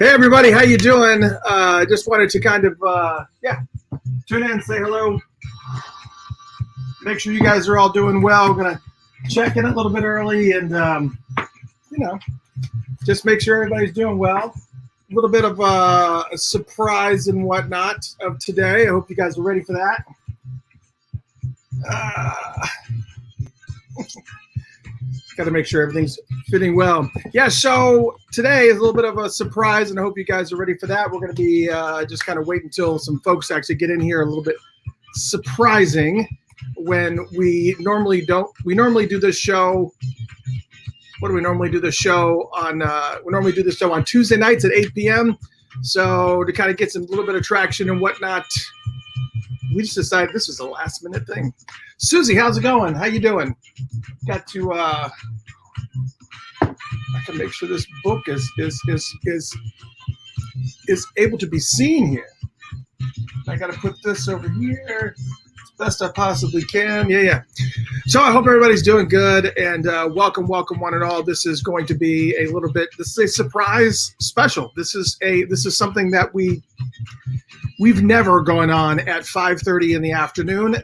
Hey everybody, how you doing? I just wanted to kind of tune in, say hello, make sure you guys are all doing well. I'm gonna check in a little bit early and just make sure everybody's doing well. A little bit of a surprise and whatnot of today. I hope you guys are ready for that. Got to make sure everything's fitting well. Yeah, so today is a little bit of a surprise, and I hope you guys are ready for that. We're going to be just kind of wait until some folks actually get in here. A little bit surprising when we normally don't. We normally do this show. What do we normally do this show on? We normally do this show on Tuesday nights at 8 p.m. So to kind of get some little bit of traction and whatnot, we just decided this was a last minute thing. Susie, how's it going? How you doing? Got to I can make sure this book is able to be seen here. I got to put this over here as best I possibly can. Yeah. So I hope everybody's doing good, and welcome one and all. This is going to be a little bit. This is a surprise special. This is something that we've never gone on at 5:30 in the afternoon,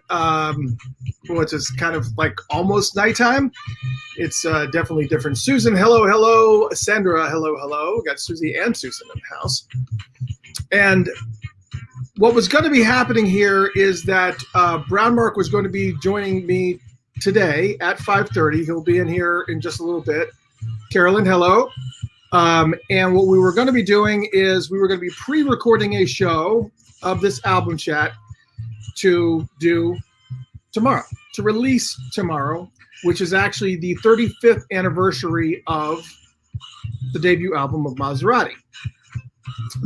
which is kind of like almost nighttime. It's definitely different. Susan, hello. Sandra, hello. We got Susie and Susan in the house. And what was going to be happening here is that Brownmark was going to be joining me today at 5:30. He'll be in here in just a little bit. Carolyn, hello. And what we were going to be doing is we were going to be pre-recording a show of this album chat to do tomorrow, to release tomorrow, which is actually the 35th anniversary of the debut album of Mazarati.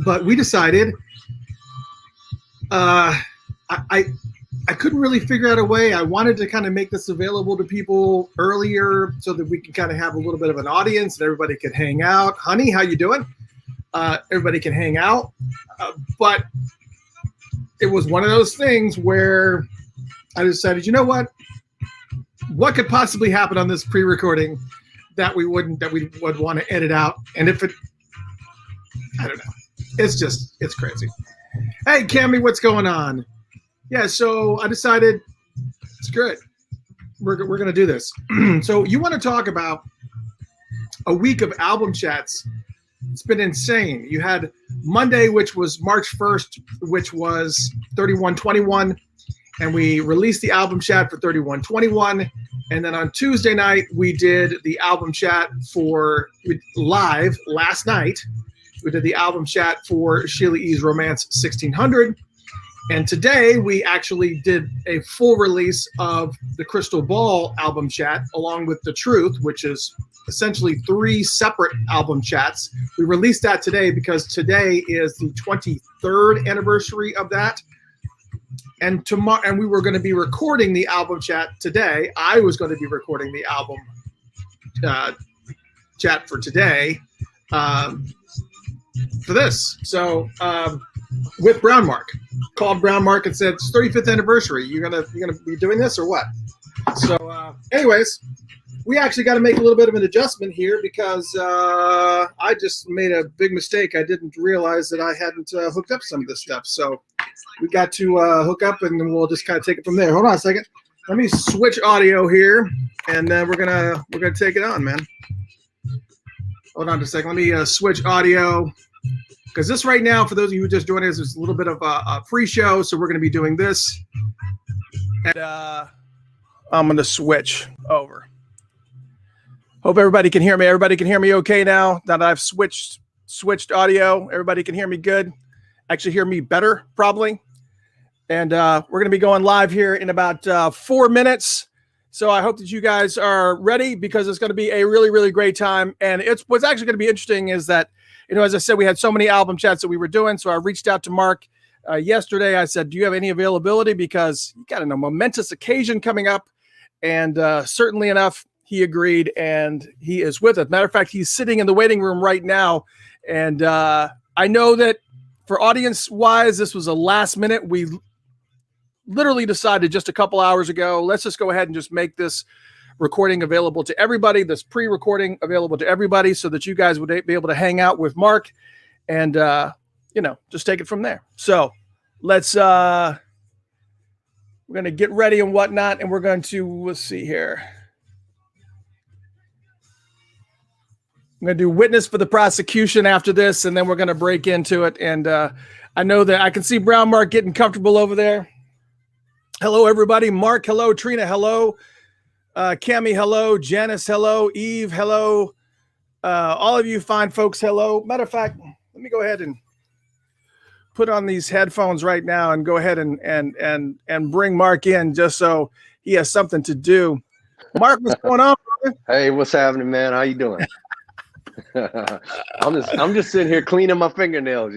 But we decided I couldn't really figure out a way. I wanted to kind of make this available to people earlier so that we can kind of have a little bit of an audience and everybody could hang out. Honey, how you doing? Everybody can hang out. But it was one of those things where I decided, you know what? What could possibly happen on this pre-recording that we would want to edit out? And if it, I don't know. It's crazy. Hey, Cammy, what's going on? Yeah, so I decided it's good. We're going to do this. So you want to talk about a week of album chats. It's been insane. You had Monday, which was March 1st, which was 3121, and we released the album chat for 3121. And then on Tuesday night, we did the album chat live last night. We did the album chat for Sheila E.'s Romance 1600. And today we actually did a full release of the Crystal Ball album chat along with The Truth, which is essentially 3 separate album chats. We released that today because today is the 23rd anniversary of that. And tomorrow, and we were going to be recording the album chat today. I was going to be recording the album chat for today for this. So with Brownmark, called Brownmark and said, it's 35th anniversary. You're gonna be doing this or what? So anyways, we actually got to make a little bit of an adjustment here because I just made a big mistake. I didn't realize that I hadn't hooked up some of this stuff. So we got to hook up, and then we'll just kind of take it from there. Hold on a second. Let me switch audio here, and then we're gonna take it on, man. Hold on a second. Let me switch audio. Because this right now, for those of you who just joined us, is a little bit of a pre-show, so we're going to be doing this. And I'm going to switch over. Hope everybody can hear me. Everybody can hear me okay now that I've switched audio. Everybody can hear me good. Actually hear me better, probably. And we're going to be going live here in about 4 minutes. So I hope that you guys are ready because it's going to be a really, really great time. And what's actually going to be interesting is that, as I said, we had so many album chats that we were doing. So I reached out to Mark yesterday. I said, do you have any availability? Because you got a momentous occasion coming up. And certainly enough, he agreed and he is with us. Matter of fact, he's sitting in the waiting room right now. And I know that for audience wise, this was a last minute. We literally decided just a couple hours ago, let's just go ahead and just make this recording available to everybody, this pre-recording available to everybody, so that you guys would be able to hang out with Mark and, just take it from there. So let's, we're going to get ready and whatnot, and we're going to, let's see here. I'm going to do witness for the prosecution after this, and then we're going to break into it. And I know that I can see Brownmark getting comfortable over there. Hello, everybody. Mark, hello. Trina, hello. Cami, hello. Janice, hello. Eve, hello. All of you fine folks, hello. Matter of fact, let me go ahead and put on these headphones right now and go ahead and bring Mark in just so he has something to do. Mark, what's going on, brother? Hey, what's happening, man? How you doing? I'm just sitting here cleaning my fingernails,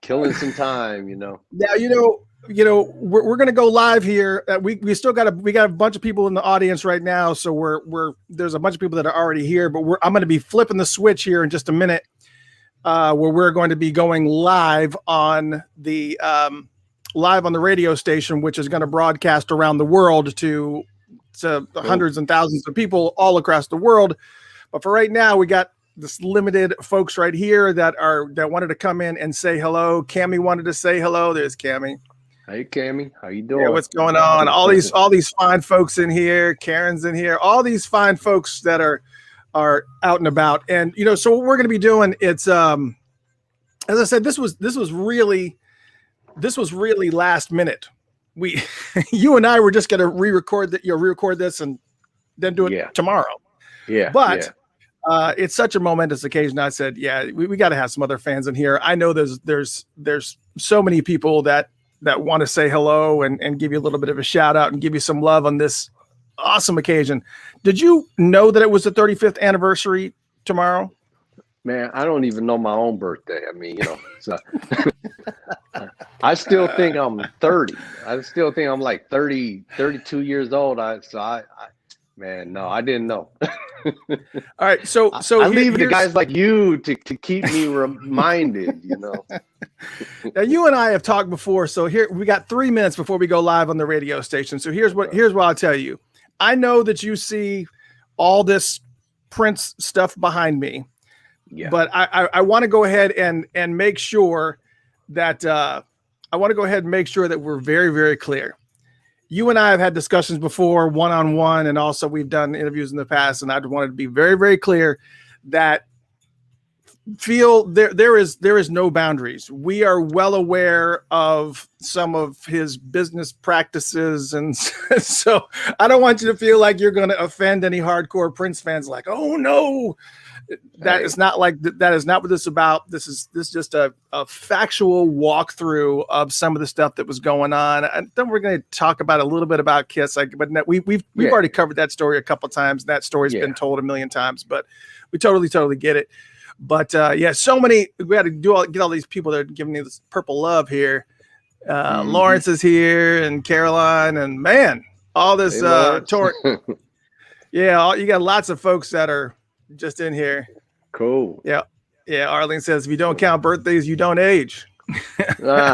killing some time, Now, we're gonna go live here. We got a bunch of people in the audience right now, so there's a bunch of people that are already here, but I'm gonna be flipping the switch here in just a minute, where we're going to be going live on the radio station, which is going to broadcast around the world to hundreds and thousands of people all across the world. But for right now, we got this limited folks right here that wanted to come in and say hello. Cami wanted to say hello. There's Cami. Hey, Cami, how you doing? Yeah, what's going on? All these fine folks in here. Karen's in here. All these fine folks that are out and about. And so what we're going to be doing, it's as I said, this was really last minute. You and I were just going to re-record this and then do it tomorrow. Yeah. But it's such a momentous occasion. I said, we got to have some other fans in here. I know there's so many people that want to say hello and give you a little bit of a shout out and give you some love on this awesome occasion. Did you know that it was the 35th anniversary tomorrow? Man, I don't even know my own birthday. I mean, so I still think I'm 30. I still think I'm like 30, 32 years old. Man, no, I didn't know. All right, so I leave the guys like you to keep me reminded. Now you and I have talked before, so here we got 3 minutes before we go live on the radio station. So here's what I'll tell you. I know that you see all this Prince stuff behind me. Yeah. But I want to go ahead and make sure that we're very, very clear. You and I have had discussions before, one-on-one, and also we've done interviews in the past, and I wanted to be very, very clear that there is no boundaries. We are well aware of some of his business practices, and so I don't want you to feel like you're going to offend any hardcore Prince fans. Like, oh no. That is not what this is about. This is just a factual walkthrough of some of the stuff that was going on. And then we're going to talk about a little bit about Kiss. But we've already covered that story a couple of times. That story's been told a million times, but we totally get it. But so many, we had to get all these people that are giving me this purple love here. Lawrence is here, and Caroline, and man, all this tour. You got lots of folks that are just in here. Cool. Yeah. Arlene says, if you don't count birthdays, you don't age. That's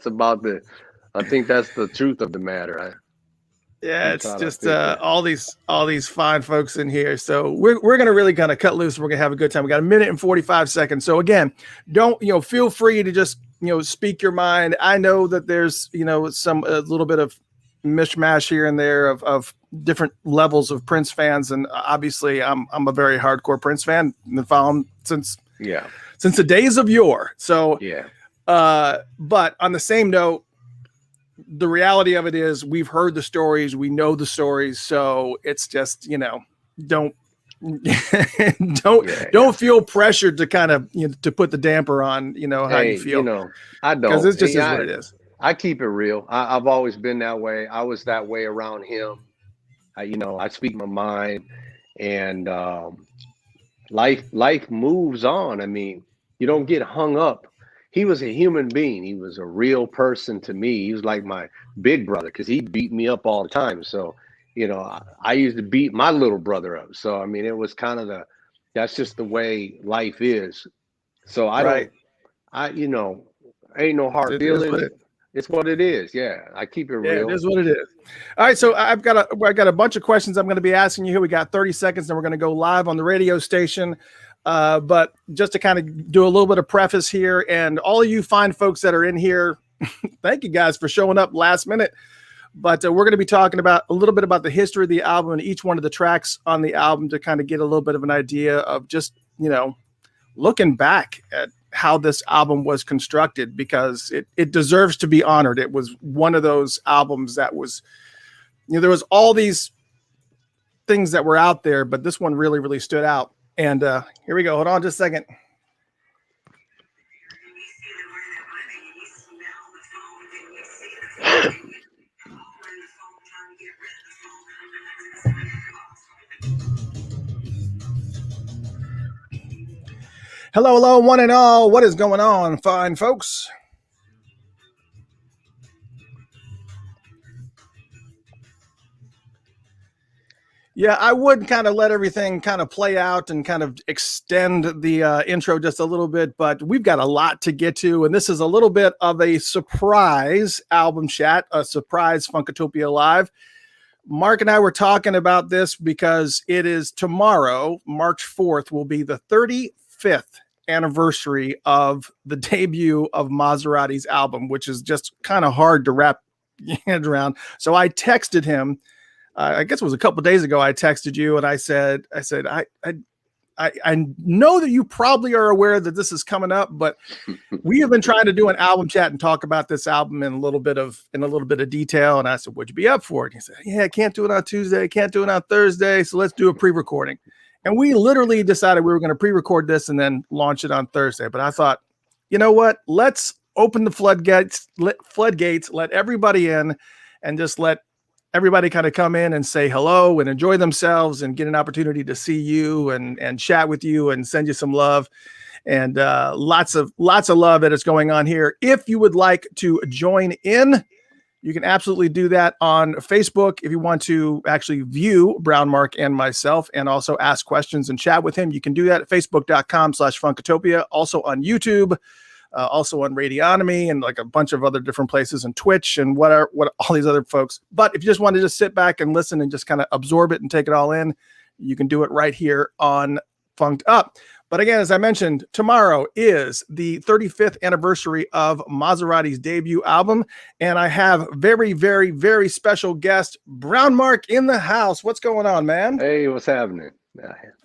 about I think that's the truth of the matter. It's just all these fine folks in here. So we're gonna really kind of cut loose. We're gonna have a good time. We got 1 minute and 45 seconds. So again, don't feel free to just speak your mind. I know that there's a little bit of mishmash here and there of different levels of Prince fans, and obviously I'm a very hardcore Prince fan and follow him since the days of yore. So but on the same note, the reality of it is we've heard the stories, we know the stories, so it's just don't feel pressured to kind of to put the damper on how you feel. I don't, because it's just what it is. I keep it real. I've always been that way. I was that way around him. I speak my mind, and life moves on. I mean, you don't get hung up. He was a human being. He was a real person to me. He was like my big brother because he beat me up all the time. So, I used to beat my little brother up. So, I mean, it was kind of that's just the way life is. So ain't no hard feelings. It's what it is. Yeah, I keep it Yeah, real. it is what it is. All right, so I got a bunch of questions I'm going to be asking you here. We got 30 seconds, and we're going to go live on the radio station. But just to kind of do a little bit of preface here, and all of you fine folks that are in here, thank you guys for showing up last minute. But we're going to be talking about a little bit about the history of the album and each one of the tracks on the album to kind of get a little bit of an idea of just, looking back at how this album was constructed, because it deserves to be honored. It was one of those albums that was, there was all these things that were out there, but this one really, really stood out. And here we go. Hold on just a second. Hello, hello, one and all. What is going on, fine folks? Yeah, I would kind of let everything kind of play out and kind of extend the intro just a little bit, but we've got a lot to get to, and this is a little bit of a surprise album chat, a surprise Funkatopia Live. Mark and I were talking about this because it is tomorrow, March 4th, will be the 35th anniversary of the debut of Mazarati's album, which is just kind of hard to wrap your head around. So I texted him. I guess it was a couple of days ago. I texted you and I said, I know that you probably are aware that this is coming up, but we have been trying to do an album chat and talk about this album in a little bit of detail. And I said, would you be up for it? And he said, yeah, I can't do it on Tuesday. I can't do it on Thursday. So let's do a pre-recording. And we literally decided we were going to pre-record this and then launch it on Thursday. But I thought, you know what? Let's open the floodgates, let everybody in, and just let everybody kind of come in and say hello and enjoy themselves and get an opportunity to see you and chat with you and send you some love. And lots of love that is going on here. If you would like to join in, you can absolutely do that on Facebook. If you want to actually view Brownmark and myself and also ask questions and chat with him, you can do that at facebook.com/Funkatopia. Also on YouTube, also on Radionomy and like a bunch of other different places, and Twitch and what all these other folks. But if you just want to just sit back and listen and just kind of absorb it and take it all in, you can do it right here on Funked Up. But again, as I mentioned, tomorrow is the 35th anniversary of Maserati's debut album. And I have very, very, very special guest, Brownmark, in the house. What's going on, man? Hey, what's happening?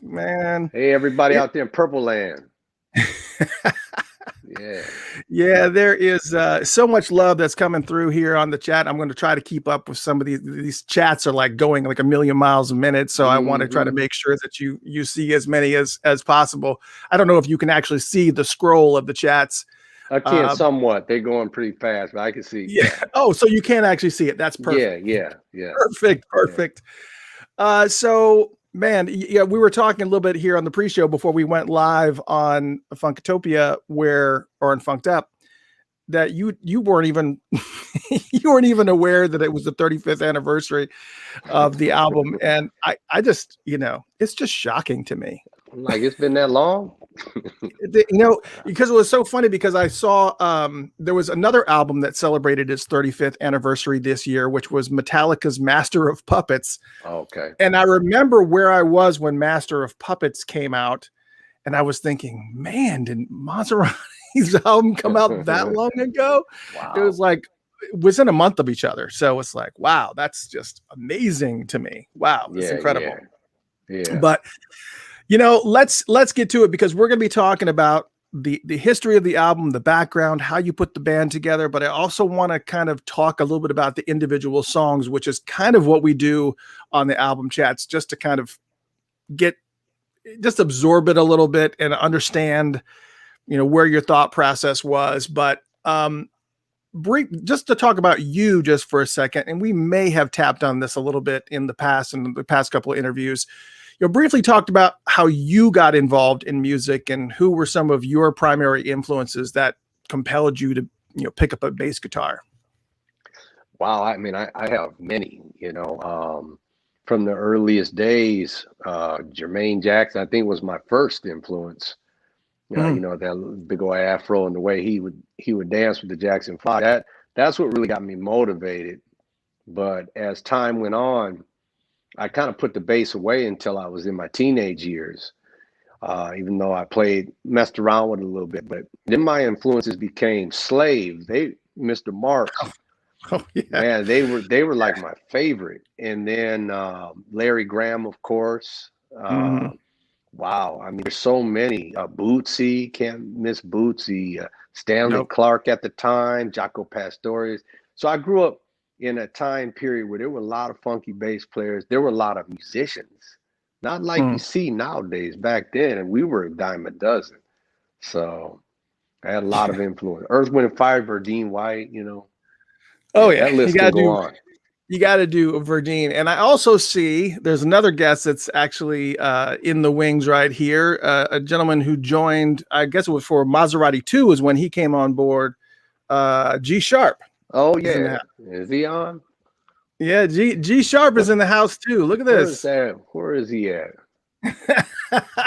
Man. Hey, everybody out there in Purple Land. Yeah, there is so much love that's coming through here on the chat. I'm going to try to keep up with some of these chats are like going like a million miles a minute. So I want to try to make sure that you see as many as possible. I don't know if you can actually see the scroll of the chats. I can somewhat. They're going pretty fast, but I can see. Yeah. Oh, so you can actually see it. That's perfect. Yeah. Perfect. Yeah. So, man, yeah, we were talking a little bit here on the pre-show before we went live on Funkatopia, or on Funked Up, that you weren't even you weren't even aware that it was the 35th anniversary of the album, and I just it's just shocking to me. Like, it's been that long. Because it was so funny, because I saw there was another album that celebrated its 35th anniversary this year, which was Metallica's Master of Puppets. Okay. And I remember where I was when Master of Puppets came out, and I was thinking, man, did Mazarati's album come out that long ago? Wow. It was like within a month of each other. So it's like, wow, that's just amazing to me. Wow, it's incredible. Yeah. But let's get to it, because we're going to be talking about the history of the album, the background, how you put the band together. But I also want to kind of talk a little bit about the individual songs, which is kind of what we do on the album chats, just to kind of absorb it a little bit and understand, where your thought process was. But just to talk about you just for a second, and we may have tapped on this a little bit in the past couple of interviews. Briefly talked about how you got involved in music and who were some of your primary influences that compelled you to, pick up a bass guitar. Wow. I mean, I have many, from the earliest days. Jermaine Jackson, I think, was my first influence. That big old afro and the way he would dance with the Jackson 5. that's what really got me motivated. But as time went on, I kind of put the bass away until I was in my teenage years. Even though I messed around with it a little bit, but then my influences became Slave. Mr. Marks, Oh yeah. man, they were like my favorite. And then Larry Graham, of course. Wow, I mean, there's so many. Bootsy, can't miss Bootsy. Stanley Nope. Clark at the time, Jaco Pastorius. So I grew up in a time period where there were a lot of funky bass players. There were a lot of musicians, not like you see nowadays. Back then, and we were a dime a dozen. So I had a lot of influence. Earth, Wind, and Fire, Verdine White, you know. Oh yeah, that list can go on. You got to do Verdine. And I also see there's another guest that's actually in the wings right here. A gentleman who joined, I guess it was for Maserati 2 is when he came on board. G Sharp. Oh yeah, is he on? Yeah, G Sharp is in the house too. Look at this. Where is he at?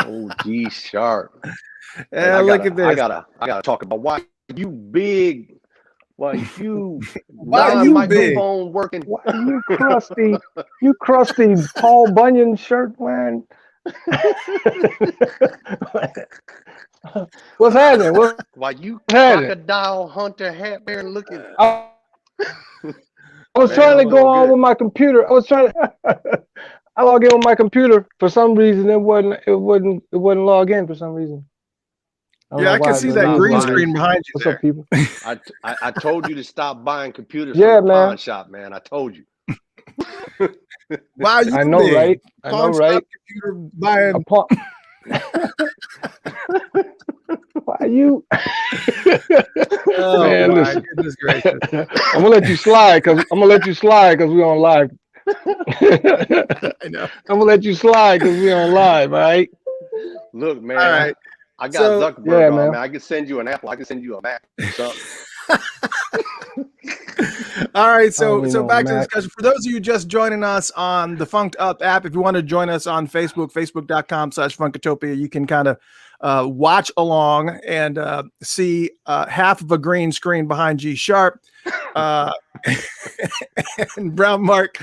Oh, G Sharp. Yeah, look at this. I gotta talk about why you big. Why you big? Working? Why you crusty Paul Bunyan shirt wearing? What's happening? Why you crocodile hunter hat wearing looking? I was trying to go on with my computer. I log in with my computer. For some reason, it wouldn't log in for some reason. Yeah, I can see that green screen behind you. What's there. up, people? I told you to stop buying computers Yeah, from the man. pawn shop, man. I told you. Wow, you I know, big. right? I know, right? Computer buying. Why you? Oh, Man, my listen. goodness gracious. I'm gonna let you slide because we're on live. I know. I'm gonna let you slide because we're on live, all right? Look, man. All right. I got Zuckerberg yeah, on, man. man. I can send you an Apple. I can send you a Mac. All right, so know, back to the Mac. discussion. For those of you just joining us on the Funked Up app, if you want to join us on Facebook, facebook.com/Funkatopia, you can kind of watch along and see half of a green screen behind G Sharp. And Brownmark,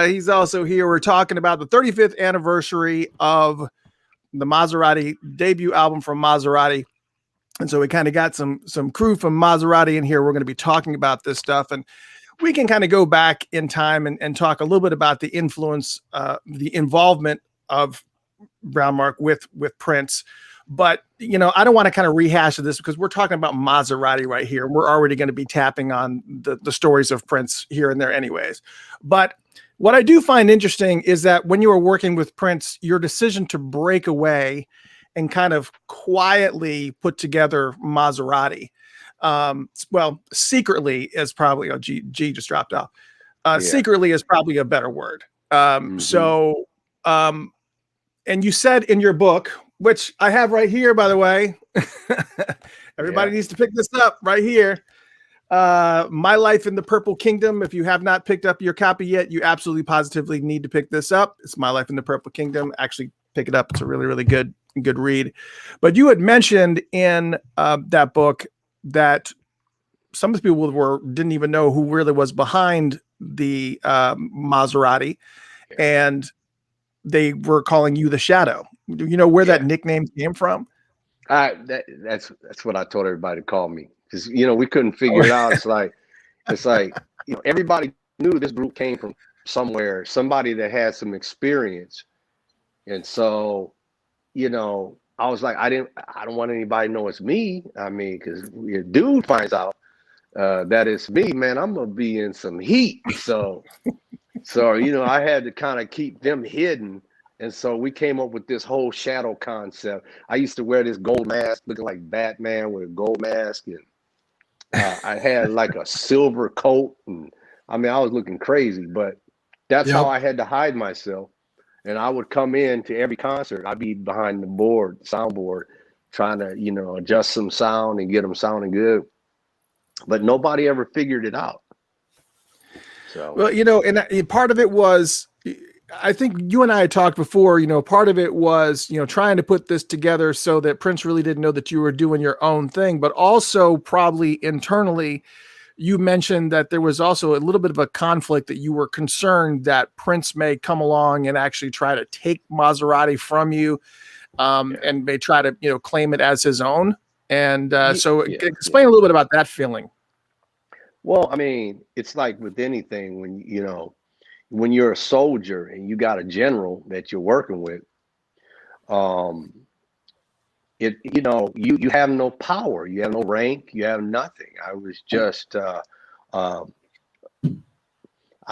he's also here. We're talking about the 35th anniversary of the Maserati debut album from Maserati. And so we kind of got some crew from Maserati in here. We're going to be talking about this stuff, and we can kind of go back in time and talk a little bit about the influence, the involvement of Brownmark with Prince. But, you know, I don't want to kind of rehash this because we're talking about Maserati right here. We're already going to be tapping on the stories of Prince here and there anyways. But what I do find interesting is that when you were working with Prince, your decision to break away and kind of quietly put together Maserati, well, secretly is probably, G just dropped off. Secretly is probably a better word. So, and you said in your book, which I have right here, by the way, everybody needs to pick this up right here. My Life in the Purple Kingdom. If you have not picked up your copy yet, you absolutely positively need to pick this up. It's My Life in the Purple Kingdom. Actually pick it up. It's a really, really good read. But you had mentioned in that book that some of the people didn't even know who really was behind the Maserati, and they were calling you the Shadow. Do you know where that nickname came from? That's what I told everybody to call me, because we couldn't figure it out. It's like everybody knew this group came from somewhere, somebody that had some experience, and so I was like, I don't want anybody to know it's me. I mean, because if dude finds out that it's me, man, I'm gonna be in some heat. So I had to kind of keep them hidden. And so we came up with this whole shadow concept. I used to wear this gold mask looking like Batman with a gold mask. And I had like a silver coat. And I mean, I was looking crazy, but that's how I had to hide myself. And I would come in to every concert. I'd be behind the soundboard, trying to, adjust some sound and get them sounding good. But nobody ever figured it out. So, well, and part of it was, I think you and I had talked before, part of it was, trying to put this together so that Prince really didn't know that you were doing your own thing, but also probably internally you mentioned that there was also a little bit of a conflict, that you were concerned that Prince may come along and actually try to take Maserati from you, and may try to, claim it as his own. And explain a little bit about that feeling. Well, I mean, it's like with anything, when you're a soldier and you got a general that you're working with, you have no power, you have no rank, you have nothing. I was just I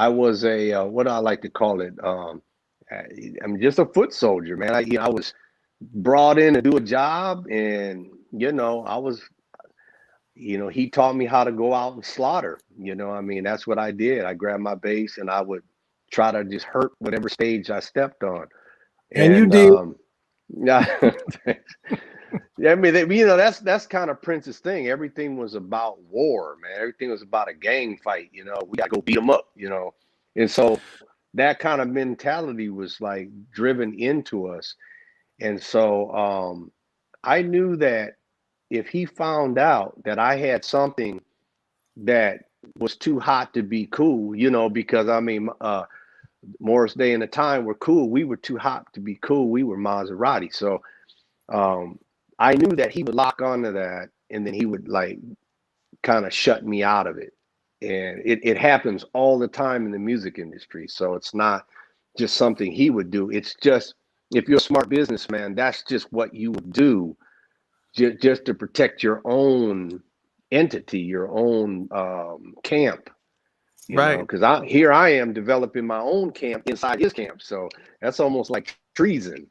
was a what do I like to call it? I'm just a foot soldier, man. I was brought in to do a job, and I was, he taught me how to go out and slaughter. I mean, that's what I did. I grabbed my bass and I would try to just hurt whatever stage I stepped on. And you did. Yeah. Yeah, I mean, that's kind of Prince's thing. Everything was about war, man. Everything was about a gang fight. We got to go beat them up, And so that kind of mentality was like driven into us. And so I knew that if he found out that I had something that was too hot to be cool, because I mean, Morris Day and the Time were cool. We were too hot to be cool. We were Maserati. So I knew that he would lock onto that, and then he would like kind of shut me out of it. And it happens all the time in the music industry. So it's not just something he would do. It's just, if you're a smart businessman, that's just what you would do, just to protect your own entity, your own camp. Right. Because I am developing my own camp inside his camp. So that's almost like treason.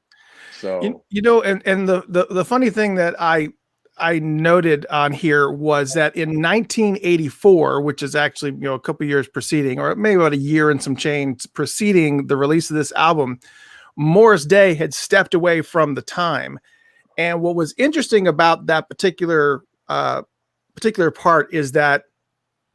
So and the funny thing that I noted on here was that in 1984, which is actually a couple years preceding, or maybe about a year and some change preceding the release of this album, Morris Day had stepped away from the Time. And what was interesting about that particular part is that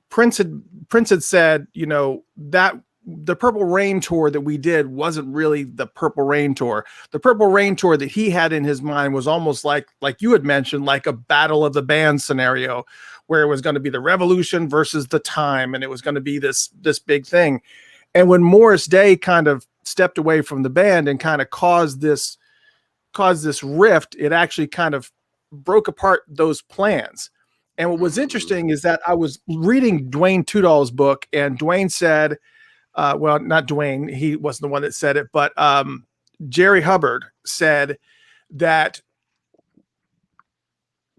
Prince had said, that the Purple Rain tour that we did wasn't really the Purple Rain tour. The Purple Rain tour that he had in his mind was almost like you had mentioned, like a battle of the bands scenario, where it was going to be the Revolution versus the Time, and it was going to be this big thing. And when Morris Day kind of stepped away from the band and kind of caused this rift, it actually kind of broke apart those plans. And what was interesting is that I was reading Dwayne Tudall's book, and Dwayne said, well, not Dwayne, he wasn't the one that said it, but Jerry Hubbard said that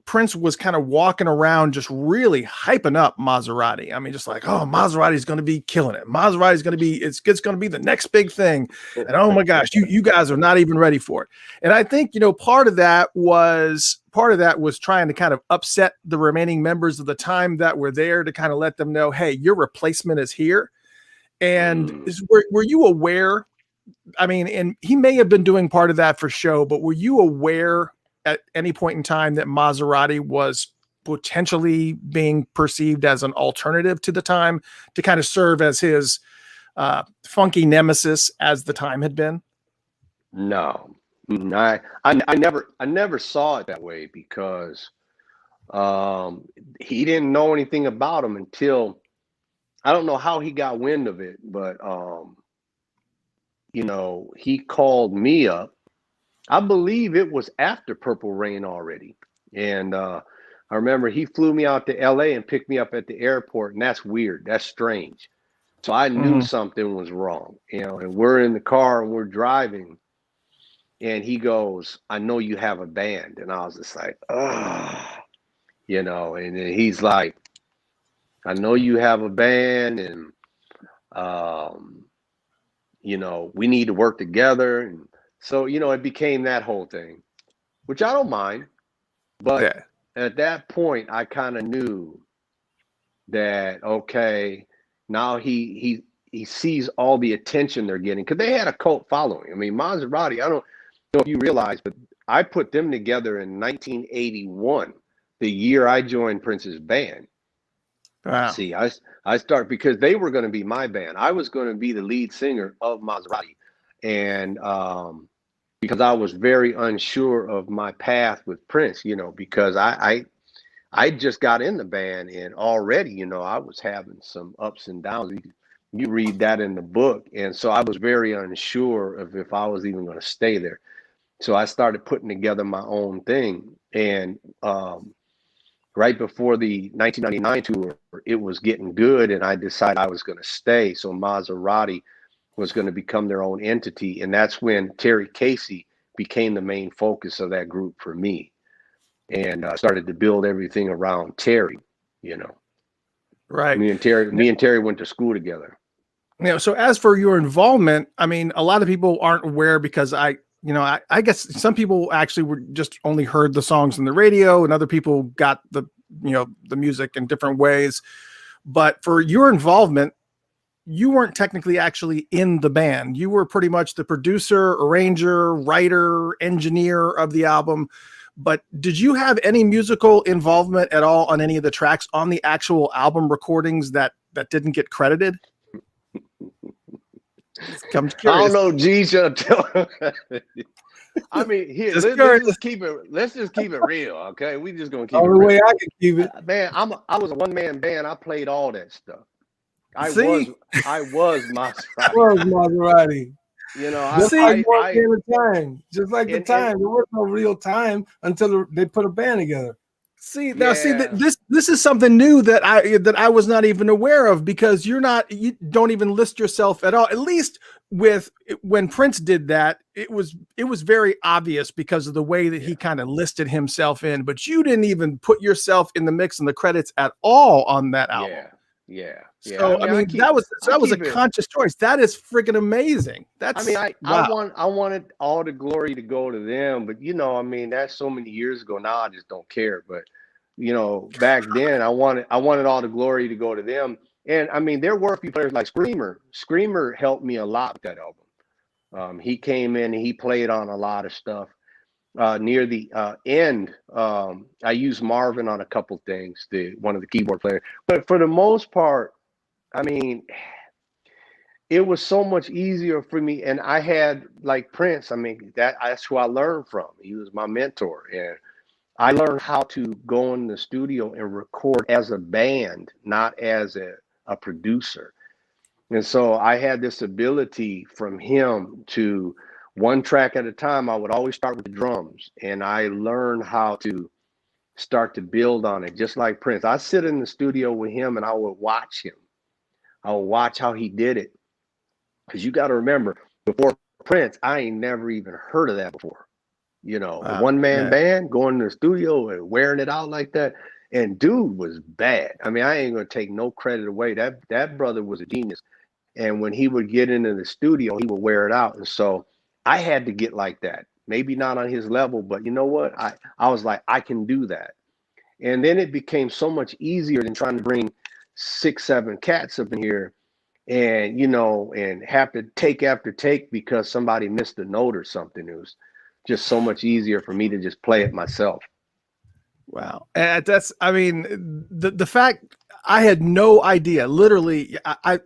Prince was kind of walking around just really hyping up Maserati. I mean, just like, oh, Maserati is going to be killing it. Maserati is going to be, it's going to be the next big thing. And oh my gosh, you guys are not even ready for it. And I think, part of that was trying to kind of upset the remaining members of the Time that were there, to kind of let them know, hey, your replacement is here. And were you aware? I mean, and he may have been doing part of that for show, but were you aware at any point in time that Maserati was potentially being perceived as an alternative to the Time, to kind of serve as his funky nemesis as the Time had been? No, I never saw it that way, because he didn't know anything about him until, I don't know how he got wind of it, but he called me up. I believe it was after Purple Rain already. And I remember he flew me out to LA and picked me up at the airport. And that's weird. That's strange. So I knew something was wrong, and we're in the car and we're driving. And he goes, I know you have a band. And I was just like, and then he's like, I know you have a band, and, we need to work together. And so, it became that whole thing, which I don't mind. But at that point, I kind of knew that, okay, now he sees all the attention they're getting, because they had a cult following. I mean, Maserati, I don't know if you realize, but I put them together in 1981, the year I joined Prince's band. Wow. See, I start because they were going to be my band. I was going to be the lead singer of Mazarati. And because I was very unsure of my path with Prince, because I I just got in the band, and already, I was having some ups and downs. You read that in the book. And so I was very unsure of if I was even going to stay there. So I started putting together my own thing. And right before the 1999 tour, it was getting good, and I decided I was going to stay. So Mazarati was going to become their own entity. And that's when Terry Casey became the main focus of that group for me. And started to build everything around Terry, Right. Me and Terry went to school together. So as for your involvement, I mean, a lot of people aren't aware because I guess some people actually were just only heard the songs on the radio, and other people got the music in different ways. But for your involvement, you weren't technically actually in the band. You were pretty much the producer, arranger, writer, engineer of the album. But did you have any musical involvement at all on any of the tracks on the actual album recordings that didn't get credited? I'm curious. I don't know, G. I mean, here, let's just keep it real, okay? We just gonna keep it real. The way I can keep it, man. I was a one-man band. I played all that stuff. I was Maserati. Maserati. Just like the time. There was no real time until they put a band together. This is something new that I was not even aware of, because you don't even list yourself at all. At least when Prince did that, it was very obvious because of the way that he kind of listed himself in, but you didn't even put yourself in the mix and the credits at all on that album. Yeah. So I mean, that was a conscious choice. That is freaking amazing. I wanted all the glory to go to them, but that's so many years ago now. I just don't care. But back then, I wanted all the glory to go to them. And I mean, there were a few players like Screamer. Screamer helped me a lot with that album. He came in and he played on a lot of stuff. Near the end, I used Marvin on a couple things, one of the keyboard players. But for the most part, I mean, it was so much easier for me. And I had, like Prince, I mean, that's who I learned from. He was my mentor. And I learned how to go in the studio and record as a band, not as a producer. And so I had this ability from him to, one track at a time, I would always start with the drums, and I learned how to start to build on it, just like Prince. I sit in the studio with him and I would watch him. I would watch how he did it. Because you got to remember, before Prince, I ain't never even heard of that before. A one-man band going to the studio and wearing it out like that. And dude was bad. I mean, I ain't going to take no credit away. That brother was a genius. And when he would get into the studio, he would wear it out. And so I had to get like that. Maybe not on his level, but you know what? I was like, I can do that. And then it became so much easier than trying to bring 6, 7 cats up in here and, and have to take after take because somebody missed a note or something. It was just so much easier for me to just play it myself. Wow. And the fact I had no idea, literally, I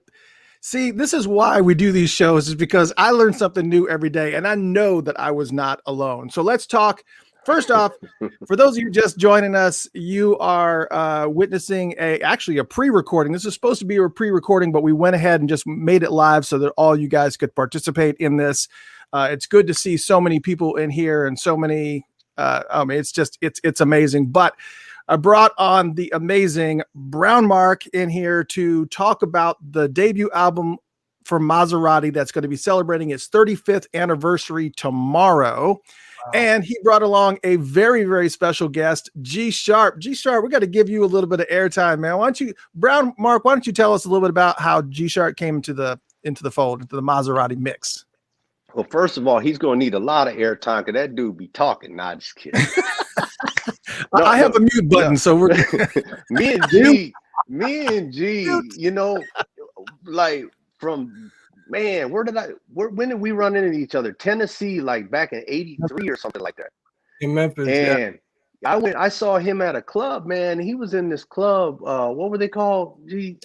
see, this is why we do these shows, is because I learn something new every day, and I know that I was not alone. So let's talk. First off, for those of you just joining us, you are witnessing actually a pre-recording. This is supposed to be a pre-recording, but we went ahead and just made it live so that all you guys could participate in this. It's good to see so many people in here and so many. It's amazing. But I brought on the amazing Brownmark in here to talk about the debut album for Mazarati that's going to be celebrating its 35th anniversary tomorrow. Wow. And he brought along a very, very special guest, G Sharp. G Sharp, we got to give you a little bit of airtime, man. Brownmark, why don't you tell us a little bit about how G Sharp came into the fold, into the Mazarati mix? Well, first of all, he's going to need a lot of airtime because that dude be talking. Nah, just kidding. I have a mute button, so we're me and G, like from when did we run into each other? Tennessee, like back in '83 or something like that. In Memphis. And I saw him at a club, man. He was in this club. What were they called? We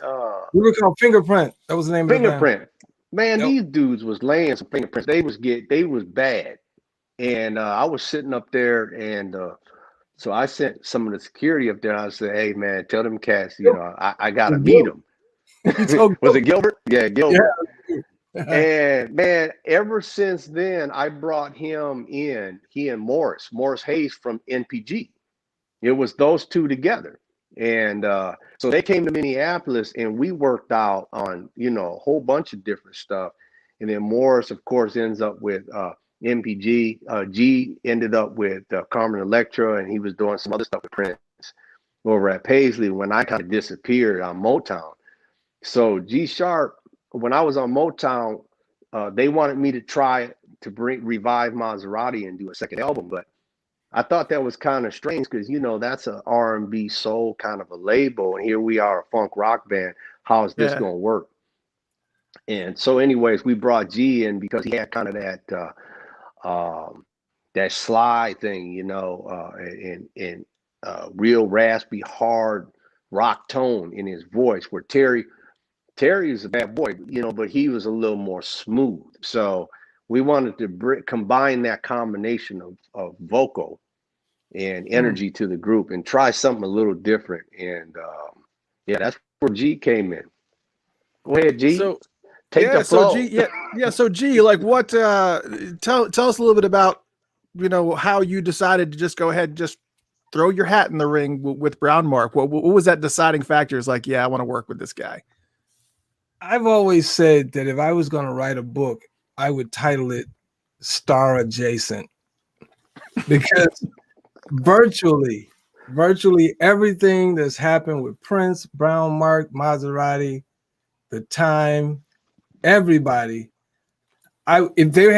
were called Fingerprint. That was the name of the band. Man, yep. These dudes was laying some fingerprints. They was bad. And I was sitting up there and So I sent some of the security up there. I said, "Hey man, tell them cats, you know, I gotta meet them." Was it Gilbert? Yeah, Gilbert. Yeah. And man, ever since then, I brought him in. He and Morris Hayes from NPG. It was those two together. And so they came to Minneapolis and we worked out on, you know, a whole bunch of different stuff. And then Morris, of course, ends up with MPG. G ended up with Carmen Electra, and he was doing some other stuff with Prince over at Paisley when I kind of disappeared on Motown. So G Sharp, when I was on Motown, they wanted me to try to revive Mazarati and do a second album, but I thought that was kind of strange because, you know, that's an R&B soul kind of a label, and here we are, a funk rock band. How is this going to work? And so, anyways, we brought G in because he had kind of that slide thing, you know, and real raspy, hard rock tone in his voice. Where Terry is a bad boy, you know, but he was a little more smooth. So we wanted to combine that combination of vocal and energy to the group and try something a little different. And yeah, that's where G came in. Go ahead, G. So take the flow. So G, so G, like what? Tell us a little bit about, you know, how you decided to just go ahead and just throw your hat in the ring with Brownmark. What was that deciding factor? Is like, yeah, I want to work with this guy. I've always said that if I was going to write a book, I would title it Star Adjacent, because virtually everything that's happened with Prince, Brownmark, Mazarati, The Time, everybody, if they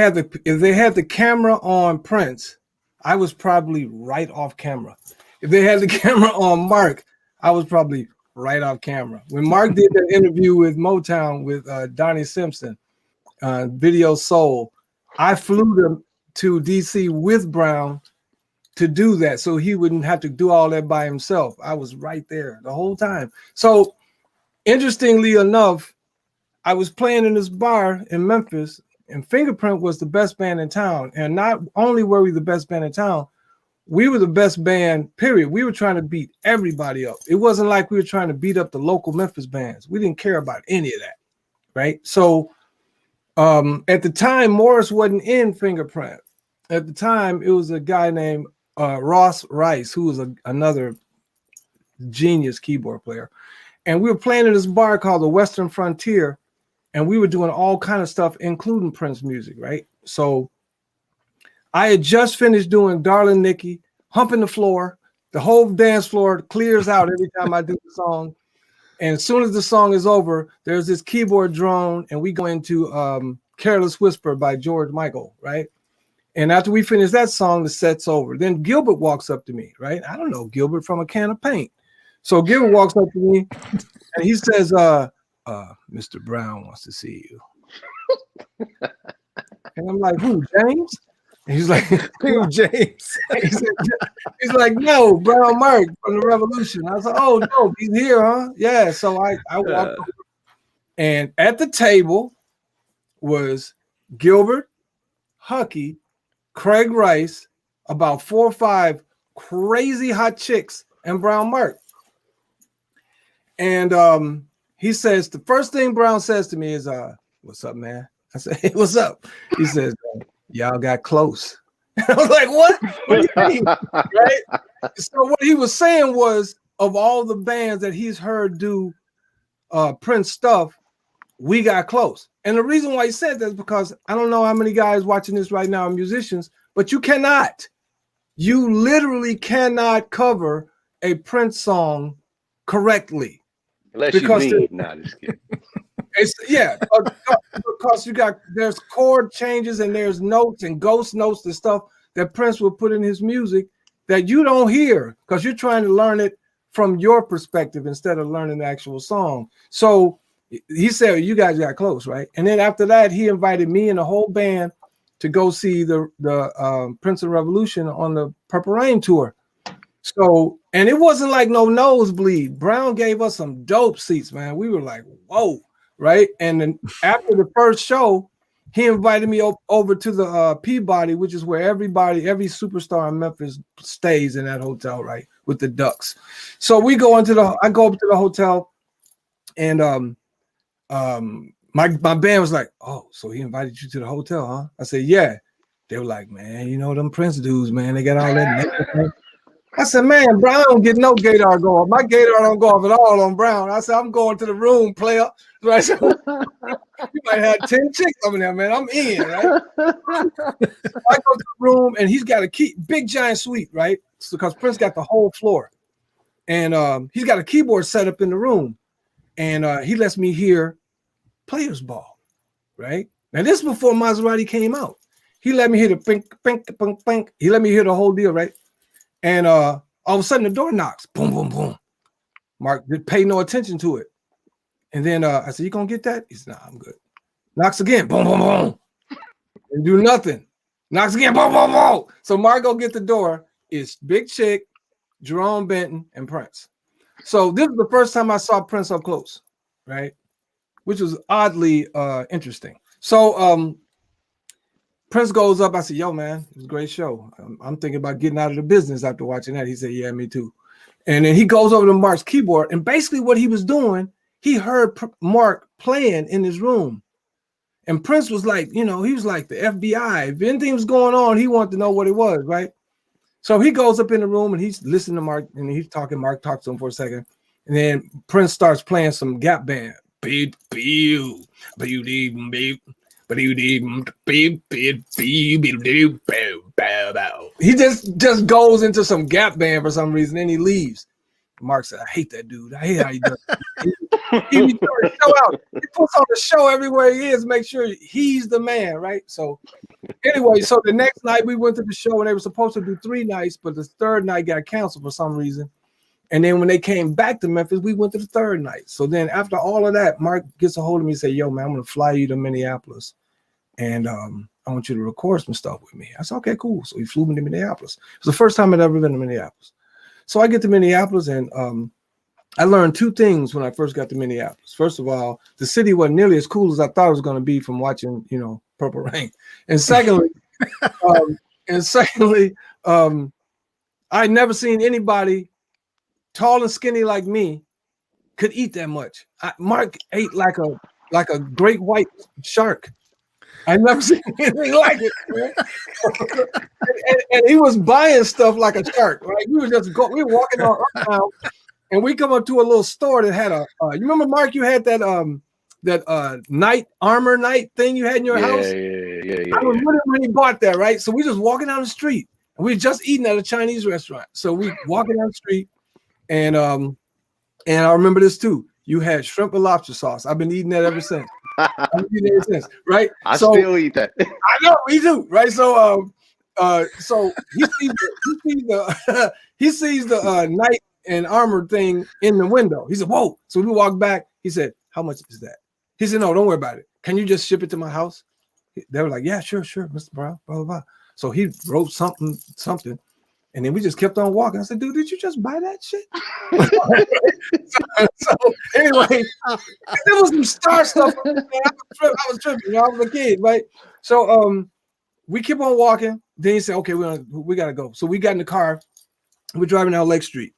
had the camera on Prince, I was probably right off camera. If they had the camera on Mark, I was probably right off camera. When Mark did that interview with Motown with Donnie Simpson, Video Soul, I flew them to DC with Brown to do that, so he wouldn't have to do all that by himself. I was right there the whole time. So interestingly enough, I was playing in this bar in Memphis, and Fingerprint was the best band in town. And not only were we the best band in town, we were the best band, period. We were trying to beat everybody up. It wasn't like we were trying to beat up the local Memphis bands. We didn't care about any of that, right? So at the time, Morris wasn't in Fingerprint. At the time, it was a guy named Ross Rice, who was another genius keyboard player. And we were playing in this bar called the Western Frontier, and we were doing all kind of stuff, including Prince music, right? So I had just finished doing Darling Nikki, Humping the Floor. The whole dance floor clears out every time I do the song. And as soon as the song is over, there's this keyboard drone, and we go into Careless Whisper by George Michael, right? And after we finish that song, the set's over. Then Gilbert walks up to me, right? I don't know Gilbert from a can of paint. So Gilbert walks up to me, and he says, Mr. Brown wants to see you. And I'm like, who, James? And he's like, who, James? he's like, no, Brownmark from the Revolution. I was like, oh, no, he's here, huh? Yeah, so I walked over. And at the table was Gilbert, Hucky, Craig Rice, about 4 or 5 crazy hot chicks, and Brownmark. And he says, the first thing Brown says to me is, what's up, man? I said, hey, what's up? He says, y'all got close. I was like, what? What do you mean? Right? So what he was saying was, of all the bands that he's heard do Prince stuff, we got close. And the reason why he said that is because I don't know how many guys watching this right now are musicians, but you literally cannot cover a Prince song correctly. Unless because you mean, nah, just kidding. Because there's chord changes and there's notes and ghost notes and stuff that Prince will put in his music that you don't hear because you're trying to learn it from your perspective instead of learning the actual song. So he said, you guys got close, right? And then after that, he invited me and the whole band to go see the Prince of Revolution on the Purple Rain tour. So, and it wasn't like no nosebleed. Brown gave us some dope seats, man. We were like, whoa, right? And then after the first show, he invited me over to the Peabody, which is where every superstar in Memphis stays in that hotel, right, with the Ducks. So I go up to the hotel, and my band was like, "Oh, so he invited you to the hotel, huh?" I said, "Yeah." They were like, "Man, you know them Prince dudes, man. They got all that." I said, "Man, Brown don't get no gaydar go off. My gaydar don't go off at all on Brown." I said, "I'm going to the room, player." Right? So, you might have 10 chicks over there, man. I'm in, right? So I go to the room, and he's got a big giant suite, right? Because Prince got the whole floor, and he's got a keyboard set up in the room, and he lets me hear Players Ball, right? Now this is before Mazarati came out. He let me hear the pink, pink, pink, pink. He let me hear the whole deal, right? And all of a sudden the door knocks, boom, boom, boom. Mark didn't pay no attention to it. And then I said, "You gonna get that?" He said, "Nah, I'm good." Knocks again, boom, boom, boom. And do nothing. Knocks again, boom, boom, boom. So Mark go get the door. It's Big Chick, Jerome Benton, and Prince. So this is the first time I saw Prince up close, right? Which was oddly interesting. So Prince goes up. I said, "Yo, man, it was a great show. I'm thinking about getting out of the business after watching that." He said, "Yeah, me too." And then he goes over to Mark's keyboard, and basically what he was doing, he heard Mark playing in his room. And Prince was like, he was like the FBI. If anything was going on, he wanted to know what it was, right? So he goes up in the room, and he's listening to Mark, and he's talking. Mark talks to him for a second. And then Prince starts playing some Gap Band. He just goes into some Gap Band for some reason, and he leaves. Mark said, "I hate that dude. I hate how he does it." He puts on the show everywhere he is, make sure he's the man, right? So anyway, so the next night we went to the show, and they were supposed to do 3 nights, but the third night got canceled for some reason. And then when they came back to Memphis, we went to the third night. So then after all of that, Mark gets a hold of me and say, "Yo, man, I'm going to fly you to Minneapolis. And I want you to record some stuff with me." I said, "Okay, cool." So he flew me to Minneapolis. It was the first time I'd ever been to Minneapolis. So I get to Minneapolis, and I learned 2 things when I first got to Minneapolis. First of all, the city wasn't nearly as cool as I thought it was going to be from watching, Purple Rain. And secondly, I'd never seen anybody tall and skinny like me could eat that much. Mark ate like a great white shark. I never seen anything like it, man. and he was buying stuff like a shark, right? We were walking on Uptown, and we come up to a little store that had you remember, Mark, you had that night armor night thing you had in your house? Yeah. I was with him when he bought that, right? So we just walking down the street, and we just eating at a Chinese restaurant. So we walking down the street, and I remember this too. You had shrimp and lobster sauce. I've been eating that ever since. Right? I still eat that. I know, me too, right? So so he sees the knight and armor thing in the window. He said, "Whoa." So we walked back. He said, "How much is that?" He said, "No, don't worry about it. Can you just ship it to my house?" They were like, "Yeah, sure, Mr. Brown, blah, blah, blah." So he wrote something, and then we just kept on walking. I said, "Dude, did you just buy that shit?" so anyway, there was some star stuff. I was tripping. I was a kid, right? So we kept on walking. Then he said, "Okay, we gotta go." So we got in the car. We're driving down Lake Street,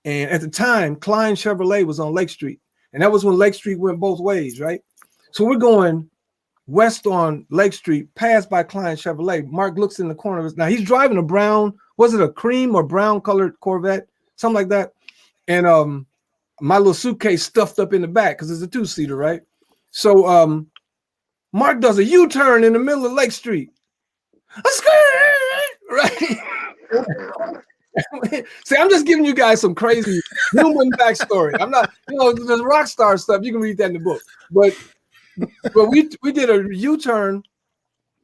and at the time, Klein Chevrolet was on Lake Street, and that was when Lake Street went both ways, right? So we're going west on Lake Street, passed by Klein Chevrolet. Mark looks in the corner of his. Now he's driving a brown. Was it a cream or brown colored Corvette? Something like that. And my little suitcase stuffed up in the back because it's a 2-seater, right? So Mark does a U-turn in the middle of Lake Street. Right? See, I'm just giving you guys some crazy human backstory. I'm not, there's rock star stuff. You can read that in the book. But we did a U-turn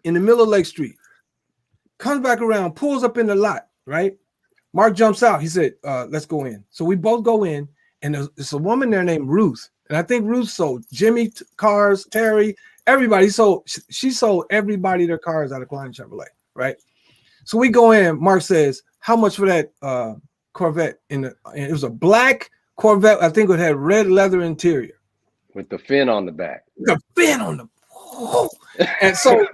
in the middle of Lake Street. Comes back around, pulls up in the lot, right? Mark jumps out. He said, "Let's go in." So we both go in, and there's a woman there named Ruth. And I think Ruth sold Jimmy cars, Terry, everybody. She sold everybody their cars out of Klein Chevrolet, right? So we go in. Mark says, "How much for that Corvette?" And it was a black Corvette. I think it had red leather interior. With the fin on the back. The fin on the And so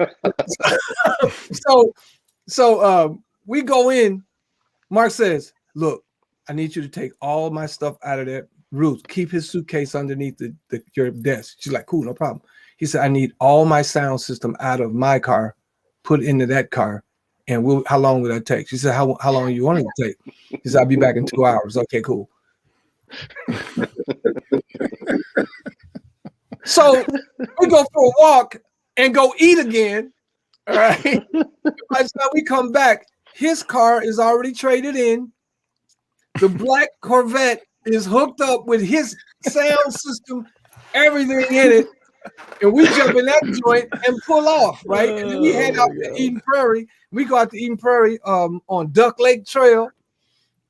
we go in. Mark says, "Look, I need you to take all my stuff out of there. Ruth, keep his suitcase underneath your desk." She's like, "Cool, no problem." He said, "I need all my sound system out of my car, put into that car, and how long will that take?" She said, "How long you want it to take?" He said, "I'll be back in 2 hours." Okay, cool. So we go for a walk and go eat again. All right. By the time we come back, his car is already traded in. The black Corvette is hooked up with his sound system, everything in it. And we jump in that joint and pull off, right? And then we head out to Eden Prairie. We go out to Eden Prairie on Duck Lake Trail.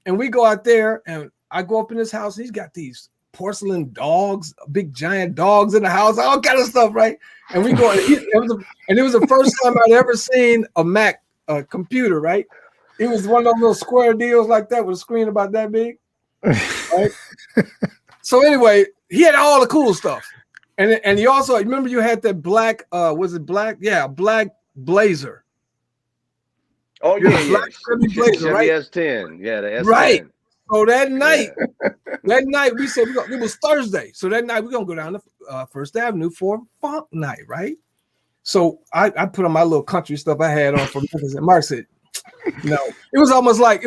And we go out there and I go up in his house. He's got these porcelain dogs, big giant dogs in the house, all kind of stuff, right? And we go, and it was the first time I'd ever seen a Mac computer, right? It was one of those little square deals like that with a screen about that big, right? So anyway, he had all the cool stuff. And he also, remember you had that black, was it black? Yeah, black Blazer. Oh, yeah, black Blazer, right? S10. Yeah, the S10. Right. So that night we said it was Thursday. So that night we're gonna go down to First Avenue for funk night, right? So I put on my little country stuff I had on from Memphis, and Mark said, "No." It was almost like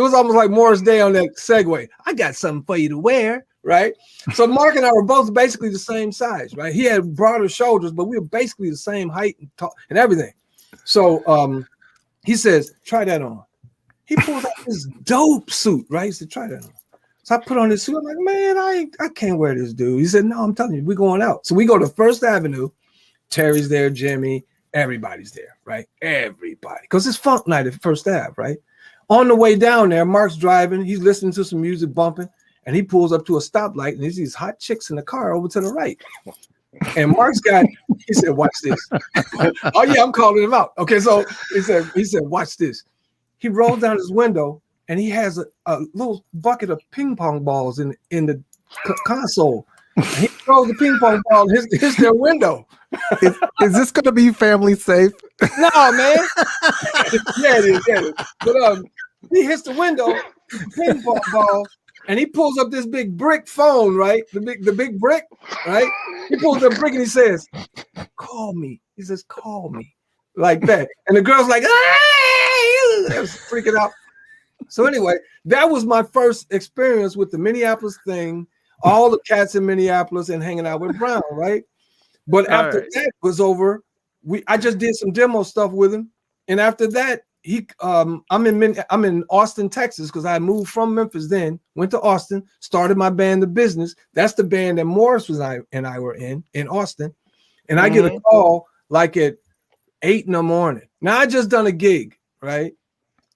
Morris Day on that Segway. "I got something for you to wear," right? So Mark and I were both basically the same size, right? He had broader shoulders, but we were basically the same height and tall and everything. So he says, "Try that on." He pulls out this dope suit, right? He said, "Try that on." So I put on this suit. I'm like, "Man, I can't wear this, dude." He said, "No, I'm telling you, we're going out." So we go to First Avenue. Terry's there, Jimmy, everybody's there, right? Everybody. Because it's funk night at First Ave, right? On the way down there, Mark's driving. He's listening to some music bumping. And he pulls up to a stoplight and there's these hot chicks in the car over to the right. And Mark's he said, "Watch this." Oh, yeah, I'm calling him out. Okay, so he said, "Watch this." He rolls down his window and he has a little bucket of ping pong balls in the console. And he throws the ping pong ball and hits their window. Is this going to be family safe? No, man. Yeah, it is. But he hits the window, ping pong ball, and he pulls up this big brick phone, right? The big brick, right? He pulls up brick and he says, "Call me." He says, "Call me," like that. And the girl's like, "Ah!" was freaking out. So anyway, that was my first experience with the Minneapolis thing, all the cats in Minneapolis and hanging out with Brown, right? But after that was over, I just did some demo stuff with him. And after that, I'm in Austin, Texas, because I moved from Memphis then, went to Austin, started my band, The Business. That's the band that Morris and I were in Austin. And I get a call like at 8 a.m. Now I just done a gig, right?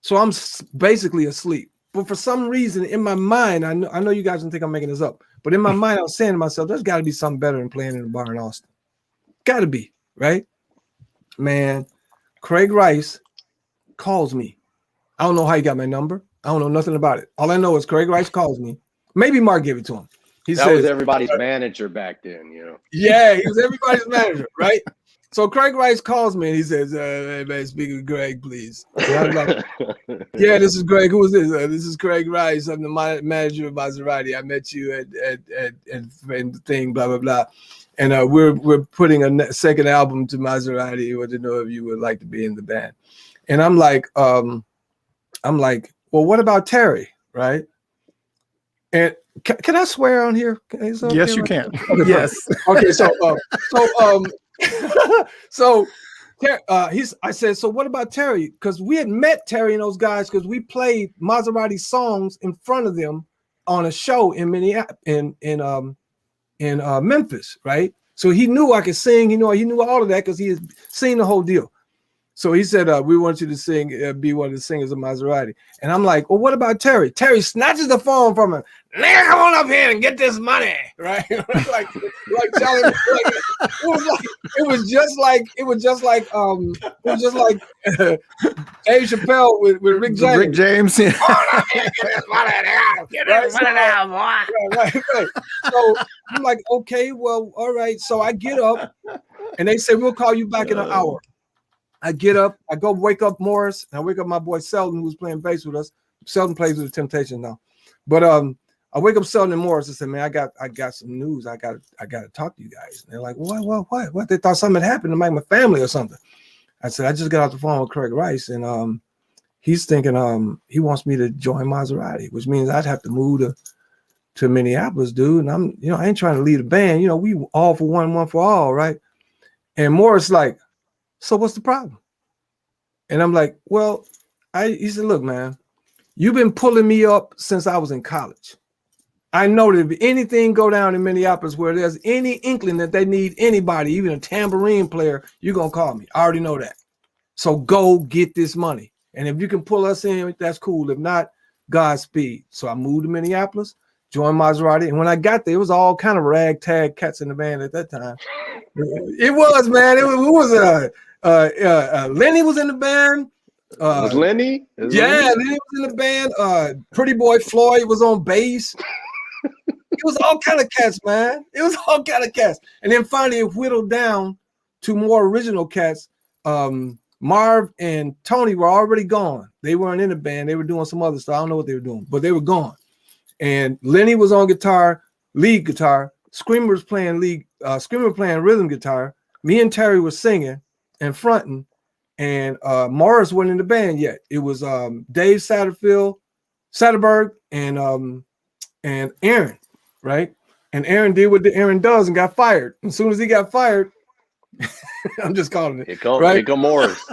So I'm basically asleep. But for some reason in my mind, I know you guys don't think I'm making this up, but in my mind, I was saying to myself, there's got to be something better than playing in a bar in Austin. Got to be, right? Man, Craig Rice calls me. I don't know how he got my number. I don't know nothing about it. All I know is Craig Rice calls me. Maybe Mark gave it to him. That was everybody's manager back then, you know. Yeah, he was everybody's manager, right? So Craig Rice calls me and he says, "Hey man, speak with Greg, please." And I'm like, "Yeah, this is Greg. Who is this?" "This is Craig Rice. I'm the manager of Mazarati. I met you at the thing, blah blah blah, and we're putting a second album to Mazarati. I want to know if you would like to be in the band." And I'm like, "Well, what about Terry, right?" And can I swear on here? Yes, you can. Okay, yes. Okay, I said, "So what about Terry?" Because we had met Terry and those guys because we played Maserati songs in front of them on a show in Minneapolis, in Memphis, right? So he knew I could sing. He knew all of that because he had seen the whole deal. So he said, "We want you to sing, be one of the singers of Mazarati." And I'm like, "Well, what about Terry?" Terry snatches the phone from him. "Nigga, come on up here and get this money," right? like Charlie, it was just like Dave Chappelle with Rick James. Rick James. Yeah. Right. So I'm like, okay, well, all right. So I get up, and they say we'll call you back in an hour. I get up, I go wake up Morris, and I wake up my boy Selden, who's playing bass with us. Selden plays with the Temptations now, but I wake up Selden and Morris and say, man, I got some news. I got to talk to you guys. And they're like, what? They thought something had happened to my family or something. I said, I just got off the phone with Craig Rice, and he's thinking he wants me to join Mazarati, which means I'd have to move to Minneapolis, dude. And I ain't trying to lead a band. We all for one for all, right? And Morris like, so what's the problem? And I'm like, well, he said, look, man, you've been pulling me up since I was in college. I know that if anything go down in Minneapolis where there's any inkling that they need anybody, even a tambourine player, you're going to call me. I already know that. So go get this money. And if you can pull us in, that's cool. If not, Godspeed. So I moved to Minneapolis, joined Mazarati. And when I got there, it was all kind of ragtag cats in the band at that time. It was, man. It was Lenny was in the band. Was Lenny? Lenny was in the band. Pretty Boy Floyd was on bass. It was all kind of cats, man. It was all kind of cats. And then finally it whittled down to more original cats. Marv and Tony were already gone. They weren't in the band. They were doing some other stuff. I don't know what they were doing, but they were gone. And Lenny was on guitar, lead guitar. Screamer was playing rhythm guitar. Me and Terry were singing and fronting. And Morris wasn't in the band yet. It was Dave Satterberg and Aaron, right? And Aaron did what Aaron does and got fired. As soon as he got fired, I'm just calling it. Here come Morris.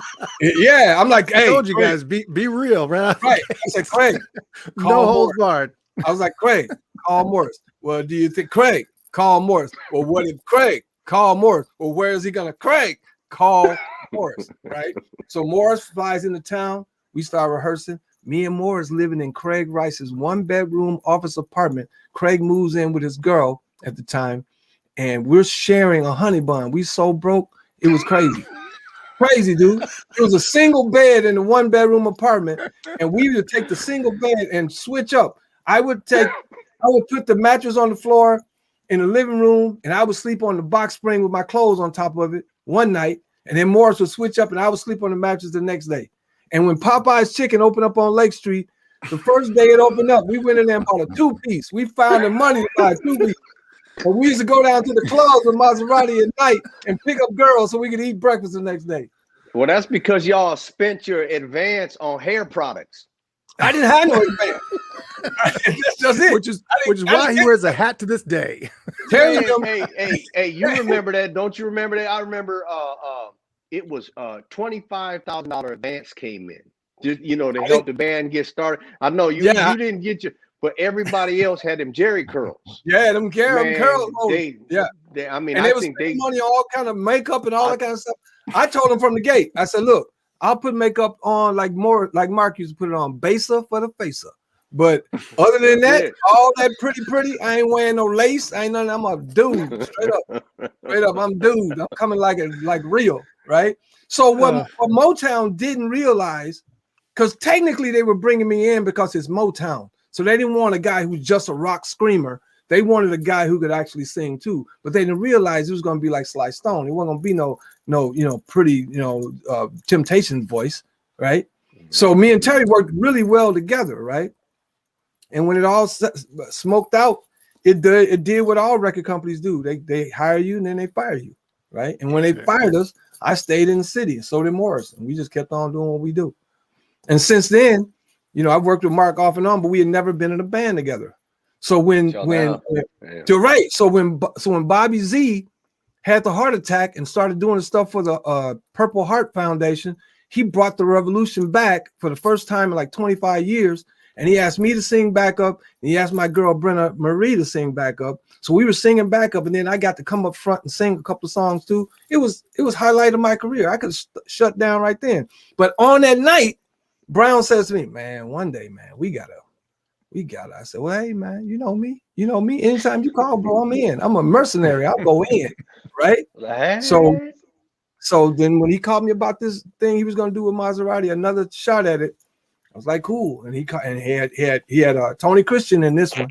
Yeah, I'm like, hey, I told you guys, be real, man. Right. I said, Craig, no holds barred. I was like, Craig, call Morris. Well, do you think Craig? Call Morris. Well, what if Craig? Call Morris. Well, where is he gonna? Craig, call Morris, right? So Morris flies into town. We start rehearsing. Me and Morris living in Craig Rice's 1-bedroom office apartment. Craig moves in with his girl at the time, and we're sharing a honey bun. We so broke, it was crazy. Crazy, dude. It was a single bed in a 1-bedroom apartment, and we would take the single bed and switch up. I would put the mattress on the floor in the living room, and I would sleep on the box spring with my clothes on top of it one night, and then Morris would switch up, and I would sleep on the mattress the next day. And when Popeye's Chicken opened up on Lake Street, the first day it opened up, we went in there and bought a 2-piece. We found the money to buy a 2-piece. And we used to go down to the clubs with Maserati at night and pick up girls so we could eat breakfast the next day. Well, that's because y'all spent your advance on hair products. I didn't have no advance. That's just it. Which is why he wears a hat to this day. Hey, you remember that? Don't you remember that? I remember it was $25,000 advance came in. Just to help the band get started. I know you didn't get your, but everybody else had them Jerry curls. Yeah, them curls. They think they money on all kind of makeup and all that kind of stuff. I told them from the gate. I said, look, I'll put makeup on like Mark used to put it on, baser for the facer. But other than that, all that pretty, I ain't wearing no lace. I ain't nothing. I'm a dude. Straight up, I'm dude. I'm coming like real, right? So what Motown didn't realize, because technically they were bringing me in because it's Motown. So they didn't want a guy who's just a rock screamer. They wanted a guy who could actually sing too. But they didn't realize it was going to be like Sly Stone. It wasn't going to be no pretty, Temptation voice, right? So me and Terry worked really well together, right? And when it all smoked out, it did what all record companies do. They hire you and then they fire you, right? And when they fired us, I stayed in the city, and so did Morris, and we just kept on doing what we do. And since then, I've worked with Mark off and on, but we had never been in a band together. So when Bobby Z had the heart attack and started doing the stuff for the Purple Heart Foundation, he brought the revolution back for the first time in like 25 years. And he asked me to sing back up, and he asked my girl Brenna Marie to sing back up. So we were singing back up, and then I got to come up front and sing a couple of songs too. It was highlight of my career. I could shut down right then. But on that night, Brown says to me, "Man, one day, man, we gotta." I said, "Well, hey, man, you know me. Anytime you call, bro, I'm in. I'm a mercenary. I'll go in, right? Hey. So then when he called me about this thing he was going to do with Maserati, another shot at it, I was like, cool. And he had Tony Christian in this one.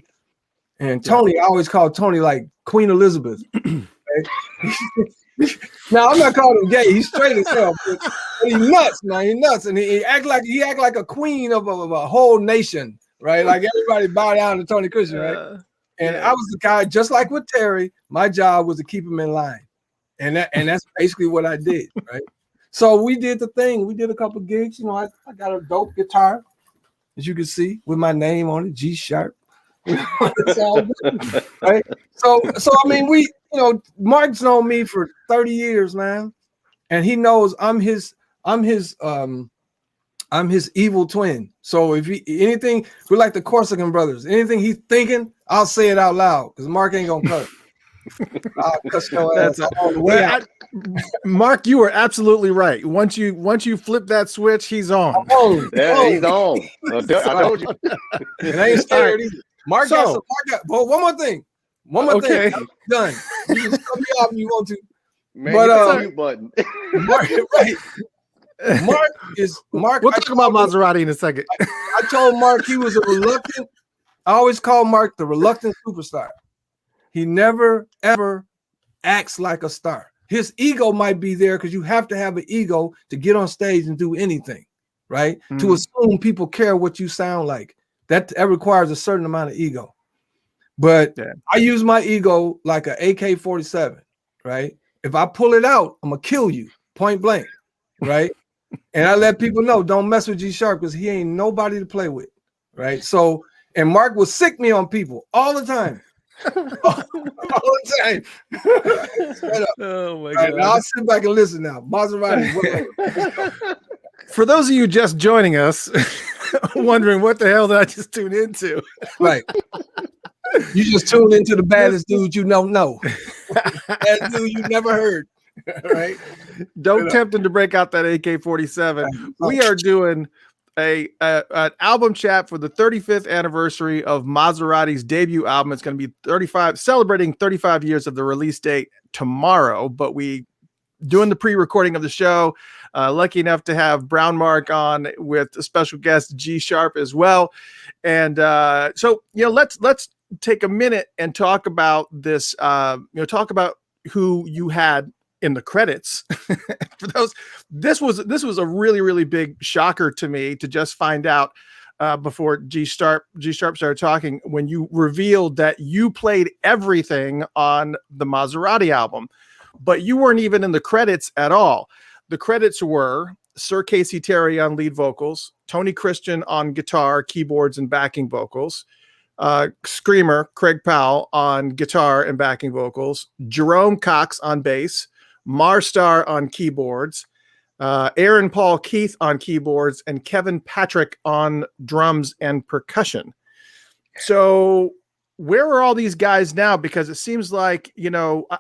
And Tony, I always call Tony like Queen Elizabeth. Right? Now I'm not calling him gay. He's straight as hell. But he's nuts, man. He's nuts. And he act like a queen of a whole nation, right? Like everybody bow down to Tony Christian, right? And I was the guy, just like with Terry, my job was to keep him in line. And that's basically what I did, right? So we did the thing. We did a couple gigs. You know, I got a dope guitar, as you can see, with my name on it, G sharp. It's all good, right? So I mean, Mark's known me for 30 years, man, and he knows I'm his evil twin. So if anything, we're like the Corsican brothers. Anything he's thinking, I'll say it out loud because Mark ain't gonna cut. I'll cuss your ass all the way out. Mark, you are absolutely right. Once you flip that switch, he's on. He's on. I told you. It ain't scared either. Mark got some. But one more thing. Thing. I'm done. You can cut me off if you want to. Man, but mute button. Mark, right. Mark. We'll talk about Maserati in a second. I told Mark he was a reluctant. I always call Mark the reluctant superstar. He never ever acts like a star. His ego might be there because you have to have an ego to get on stage and do anything, right? To assume people care what you sound like. That requires a certain amount of ego. But I use my ego like an AK-47, right? If I pull it out, I'm gonna kill you, point blank, right? And I let people know, don't mess with G Sharp because he ain't nobody to play with, right? So, and Mark will sick me on people all the time. all the time. Oh my God. I'll sit back and listen now. Maserati. For those of you just joining us, wondering what the hell did I just tune into? Right. You just tuned into the baddest dude you don't know. That dude you never heard. Right? Don't tempt him to break out that AK-47. We are doing an album chat for the 35th anniversary of Maserati's debut album. It's going to be celebrating 35 years of the release date tomorrow, but we doing the pre-recording of the show. Lucky enough to have Brownmark on with a special guest G Sharp as well. And so, let's take a minute and talk about this, talk about who you had in the credits. For those, this was a really, really big shocker to me to just find out before G Sharp started talking, when you revealed that you played everything on the Maserati album, but you weren't even in the credits at all. The credits were Sir Casey Terry on lead vocals, Tony Christian on guitar, keyboards, and backing vocals, Screamer Craig Powell on guitar and backing vocals, Jerome Cox on bass, Marstar on keyboards, Aaron Paul Keith on keyboards, and Kevin Patrick on drums and percussion. So where are all these guys now? Because it seems like,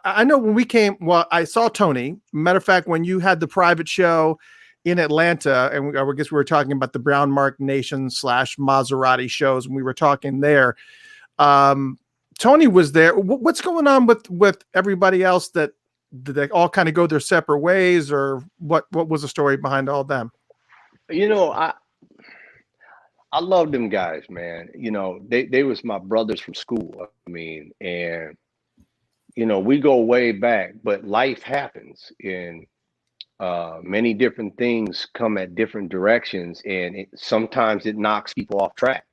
I know when we came, I saw Tony. Matter of fact, when you had the private show in Atlanta, and I guess we were talking about the Brownmark Nation / Maserati shows, and we were talking there. Tony was there. What's going on with everybody else? Did they all kind of go their separate ways, or what was the story behind all them? I love them guys, man. They was my brothers from school. I mean, and we go way back, but life happens, and many different things come at different directions, and sometimes it knocks people off track.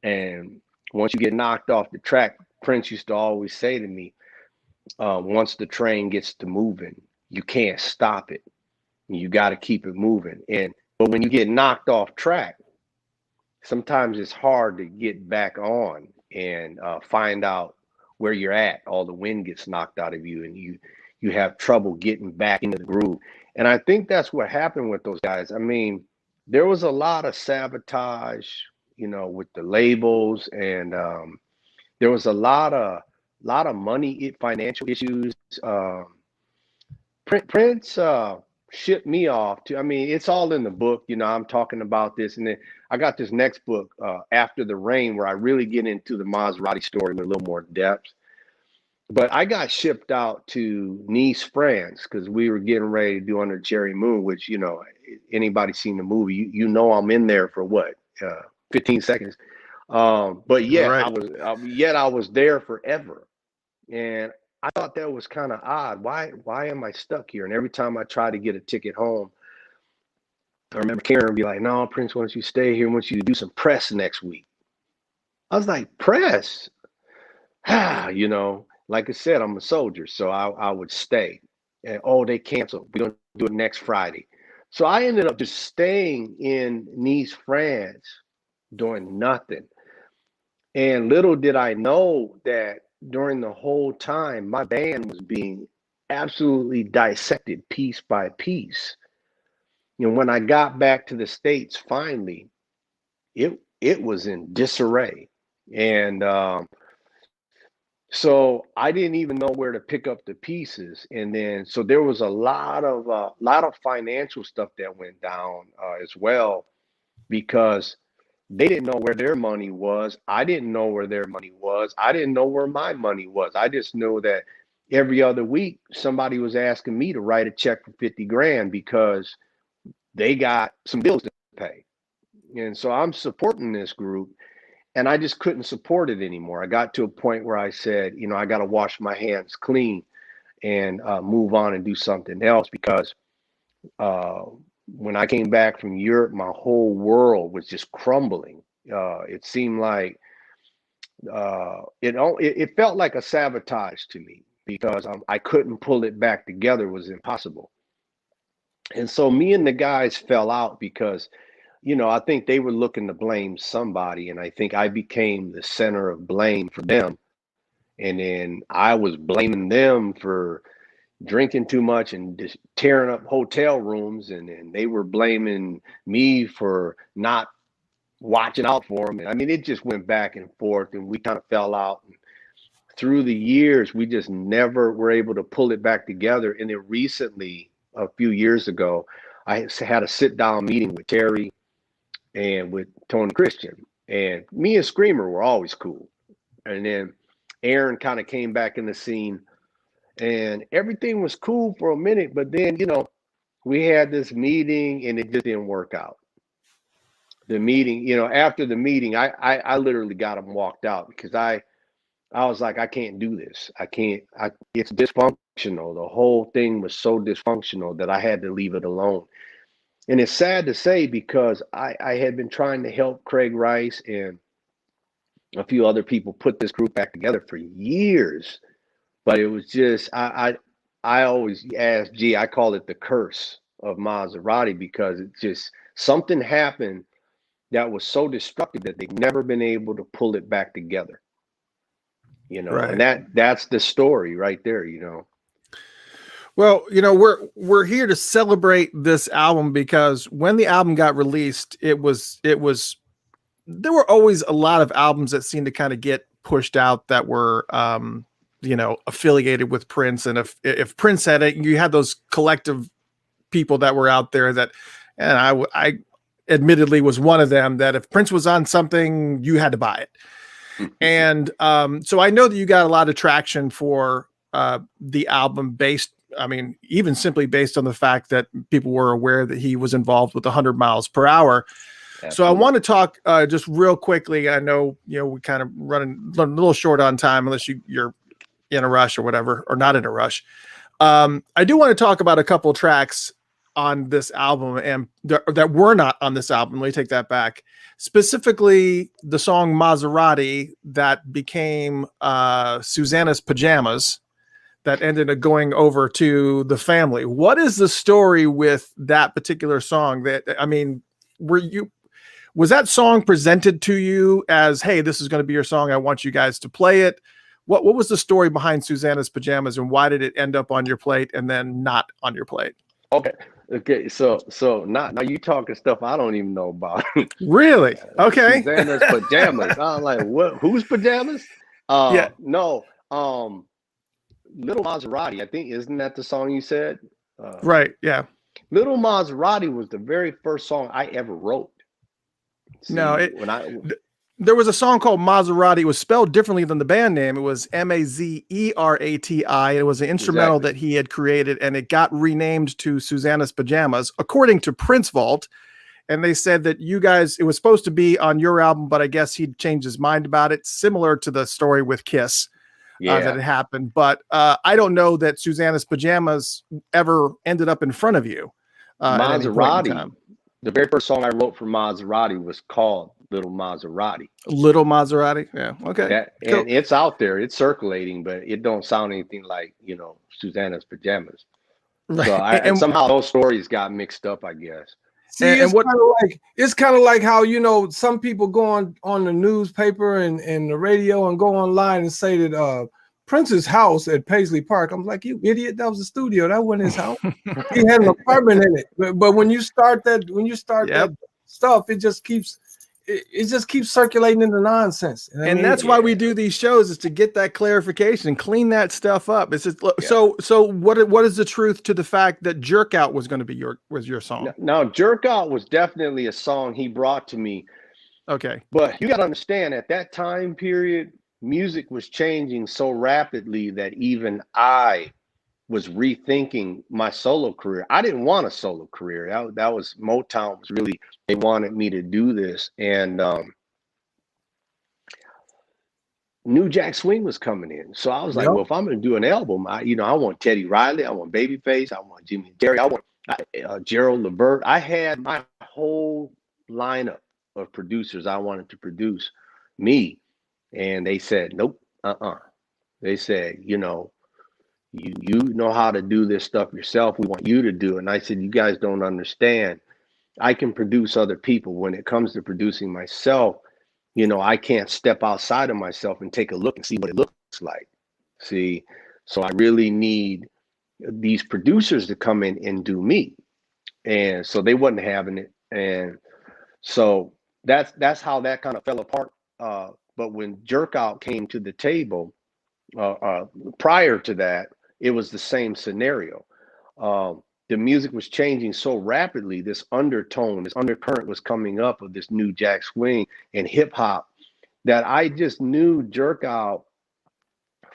And once you get knocked off the track, Prince used to always say to me, once the train gets to moving, you can't stop it. You got to keep it moving. But when you get knocked off track, sometimes it's hard to get back on and find out where you're at. All the wind gets knocked out of you, and you have trouble getting back into the groove. And I think that's what happened with those guys. I mean, there was a lot of sabotage, with the labels, and there was a lot of money, financial issues. Prince shipped me off to, I mean, it's all in the book, I'm talking about this. And then I got this next book, After the Rain, where I really get into the Maserati story with a little more depth. But I got shipped out to Nice, France, because we were getting ready to do Under Cherry Moon, which, you know, anybody seen the movie, you know, I'm in there for what, 15 seconds. But yet Right. I was there forever. And I thought that was kind of odd. Why am I stuck here? And every time I try to get a ticket home, I remember Karen would be like, no, Prince wants you to stay here, wants you to do some press next week. I was like, press? You know, like I said, I'm a soldier, so I would stay. And oh, they canceled. We're going to do it next Friday. So I ended up just staying in Nice, France, doing nothing. And little did I know that during the whole time, my band was being absolutely dissected piece by piece. You know, when I got back to the States, finally, it was in disarray. And so I didn't even know where to pick up the pieces. And then, so there was a lot of financial stuff that went down as well, because they didn't know where their money was. I didn't know where their money was. I didn't know where my money was. I just knew that every other week somebody was asking me to write a check for 50 grand because they got some bills to pay. And so I'm supporting this group, and I just couldn't support it anymore. I got to a point where I said, you know, I got to wash my hands clean and move on and do something else, because when I came back from Europe, my whole world was just crumbling. It seemed like it felt like a sabotage to me, because I couldn't pull it back together. It was impossible. And so me and the guys fell out because, you know, I think they were looking to blame somebody, and I think I became the center of blame for them. And then I was blaming them for drinking too much and just tearing up hotel rooms, and then they were blaming me for not watching out for them. And I mean, it just went back and forth, and we kind of fell out. And through the years, we just never were able to pull it back together. And then recently, a few years ago, I had a sit-down meeting with Terry and with Tony Christian, and me and Screamer were always cool. And then Aaron kind of came back in the scene, and everything was cool for a minute, but then, you know, we had this meeting and it just didn't work out. The meeting, you know, after the meeting, I literally got him walked out, because I was like, I can't do this. It's dysfunctional. The whole thing was so dysfunctional that I had to leave it alone. And it's sad to say, because I had been trying to help Craig Rice and a few other people put this group back together for years. But it was just, I always ask, I call it the curse of Mazarati, because it just, something happened that was so destructive that they've never been able to pull it back together. You know, Right. and that's the story right there, you know. Well, you know, we're here to celebrate this album, because when the album got released, it was there were always a lot of albums that seemed to kind of get pushed out that were you know, affiliated with Prince. And if Prince had it, you had those collective people that were out there that, and I admittedly was one of them, that if Prince was on something, you had to buy it. And so I know that you got a lot of traction for the album based, I mean, even simply based on the fact that people were aware that he was involved with 100 miles per hour. Absolutely. So I want to talk just real quickly. I know, you know, we kind of running a little short on time, unless you're in a rush or whatever, or not in a rush. I do want to talk about a couple tracks on this album and that were not on this album. Let me take that back. Specifically, the song Mazarati that became Susanna's Pajamas, that ended up going over to the family. What is the story with that particular song? That, I mean, was that song presented to you as, hey, this is going to be your song, I want you guys to play it? What was the story behind Susanna's Pajamas, and why did it end up on your plate and then not on your plate? Okay. So now you talking stuff I don't even know about. Really? Okay. Susanna's Pajamas. I'm like, what? Whose pajamas? Yeah. No. Little Maserati, I think, isn't that the song you said? Right. Yeah. Little Maserati was the very first song I ever wrote. See, there was a song called Maserati. It was spelled differently than the band name. It was Mazerati. It was an instrumental that he had created, and it got renamed to Susanna's Pajamas, according to Prince Vault. And they said that you guys, it was supposed to be on your album, but I guess he'd changed his mind about it, similar to the story with Kiss that had happened. But I don't know that Susanna's Pajamas ever ended up in front of you. Mazarati, the very first song I wrote for Mazarati was called Little Maserati. Little Maserati. Yeah. Okay. And it's out there. It's circulating, but it don't sound anything like, Susanna's Pajamas. Right. So and somehow those stories got mixed up, I guess. See, it's kind of like how, some people go on the newspaper and the radio and go online and say that Prince's house at Paisley Park. I'm like, you idiot, that was a studio. That wasn't his house. He had an apartment in it. But when you start that stuff, it just keeps circulating into nonsense. And that's why we do these shows, is to get that clarification and clean that stuff up. It's just, so what is the truth to the fact that Jerk Out was going to be your song? Now, Jerk Out was definitely a song he brought to me. Okay. But you got to understand, at that time period, music was changing so rapidly that even I was rethinking my solo career. I didn't want a solo career. That was Motown was really, they wanted me to do this. And New Jack Swing was coming in. So I was like, well, if I'm going to do an album, I want Teddy Riley, I want Babyface, I want Jimmy Terry, I want Gerald Levert. I had my whole lineup of producers I wanted to produce me. And they said, nope, They said, you know how to do this stuff yourself. We want you to do it. And I said, you guys don't understand. I can produce other people. When it comes to producing myself, I can't step outside of myself and take a look and see what it looks like. See, so I really need these producers to come in and do me. And so they wasn't having it. And so that's how that kind of fell apart. But when Jerk Out came to the table, prior to that, it was the same scenario. The music was changing so rapidly. This undertone, this undercurrent was coming up of this New Jack Swing and hip hop, that I just knew Jerk Out,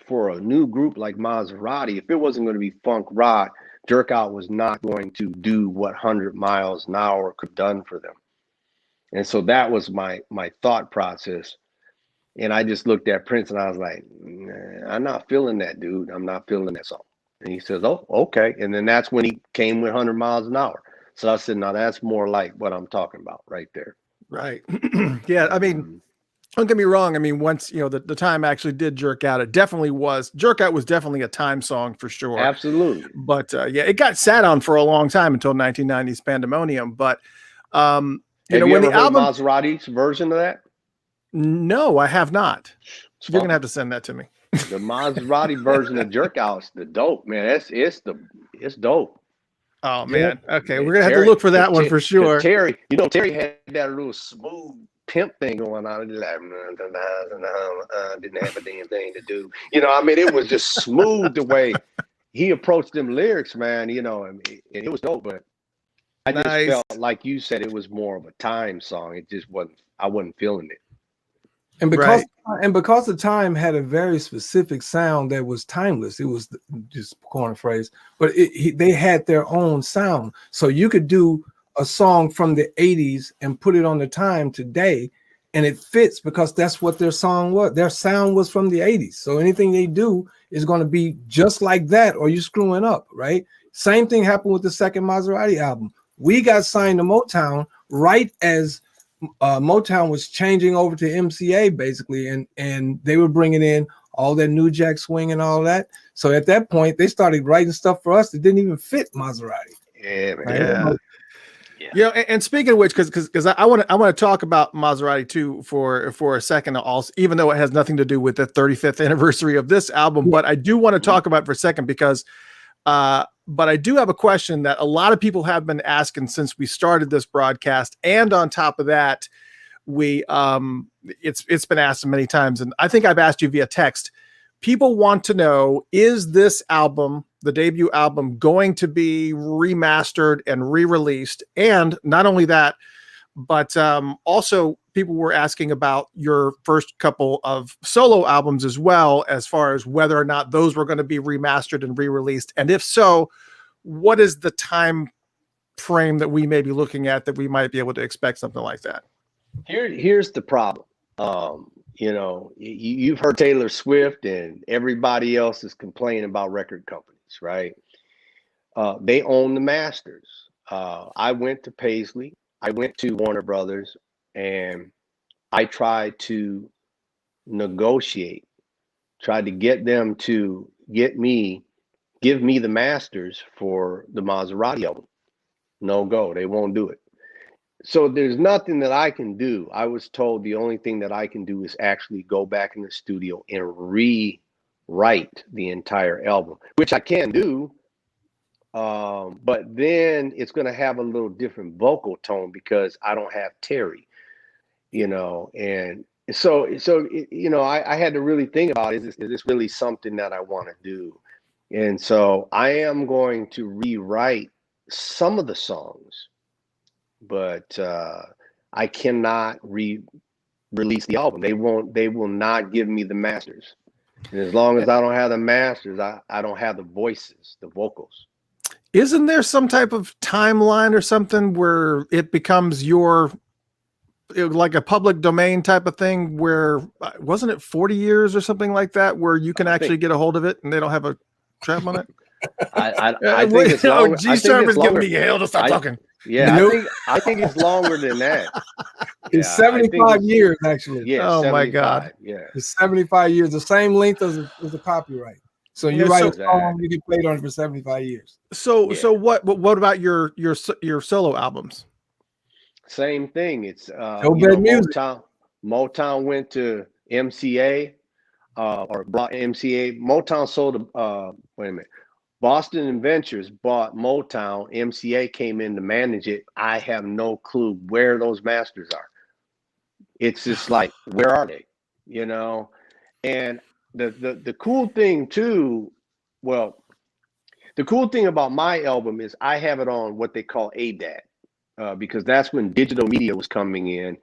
for a new group like Mazarati, if it wasn't going to be funk rock, Jerk Out was not going to do what 100 miles an hour could have done for them. And so that was my thought process. And I just looked at Prince and I was like, nah, I'm not feeling that, dude. I'm not feeling that song. And he says, oh, okay. And then that's when he came with 100 miles an hour. So I said, now that's more like what I'm talking about right there. Right. Yeah. I mean, don't get me wrong. I mean, once, the time actually did Jerk Out, Jerk Out was definitely a time song for sure. Absolutely. But it got sat on for a long time until 1990's Pandemonium. But, Have you ever heard Maserati's version of that? No, I have not. You're going to have to send that to me. The Maserati version of Jerk Out's the dope, man. It's dope. Oh man. Okay. We're going to have to look for that one for sure. Terry had that little smooth pimp thing going on. Like, didn't have a damn thing to do. It was just smooth the way he approached them lyrics, man, and it was dope, but I just felt like you said, it was more of a time song. It just wasn't, I wasn't feeling it. And because the time had a very specific sound that was timeless, it was just corner phrase, but they had their own sound. So you could do a song from the 80s and put it on the time today, and it fits because that's what their song was. Their sound was from the 80s. So anything they do is going to be just like that, or you're screwing up, right? Same thing happened with the second Maserati album. We got signed to Motown right as Motown was changing over to MCA basically, and they were bringing in all that New Jack Swing and all that. So at that point, they started writing stuff for us that didn't even fit Maserati. Yeah, man. Yeah. And speaking of which, because I want to talk about Maserati too for a second, also, even though it has nothing to do with the 35th anniversary of this album, but I do want to talk about it for a second because. But I do have a question that a lot of people have been asking since we started this broadcast, and on top of that, it's been asked many times, and I think I've asked you via text. People want to know: is this album, the debut album, going to be remastered and re-released? And not only that, but also people were asking about your first couple of solo albums as well, as far as whether or not those were going to be remastered and re-released. And if so, what is the time frame that we may be looking at that we might be able to expect something like that? Here's the problem. You've heard Taylor Swift and everybody else is complaining about record companies, right? They own the masters. I went to Paisley, I went to Warner Brothers, and I tried to negotiate, tried to get them to give me the masters for the Mazarati album. No go, they won't do it. So there's nothing that I can do. I was told the only thing that I can do is actually go back in the studio and rewrite the entire album, which I can do. But then it's going to have a little different vocal tone because I don't have Terry, and so I had to really think about, is this really something that I want to do? And so I am going to rewrite some of the songs, but I cannot release the album. They will not give me the masters. And as long as I don't have the masters, I don't have the voices, the vocals. Isn't there some type of timeline or something where it becomes like a public domain type of thing, where wasn't it 40 years or something like that, where you can actually get a hold of it and they don't have a trap on it? I think it's longer. G-Sharp is giving me hell to stop talking. Yeah, I think it's longer than that. It's 75 years, actually. Yeah. Oh my God. Yeah. It's 75 years, the same length as the copyright. So you write a song, you can play it on it for 75 years. So what about your solo albums? Same thing. It's Motown went to MCA or brought MCA. Motown sold wait a minute. Boston Adventures bought Motown. MCA came in to manage it. I have no clue where those masters are. It's just like, where are they? And the cool thing too, the cool thing about my album is I have it on what they call ADAT, because that's when digital media was coming in.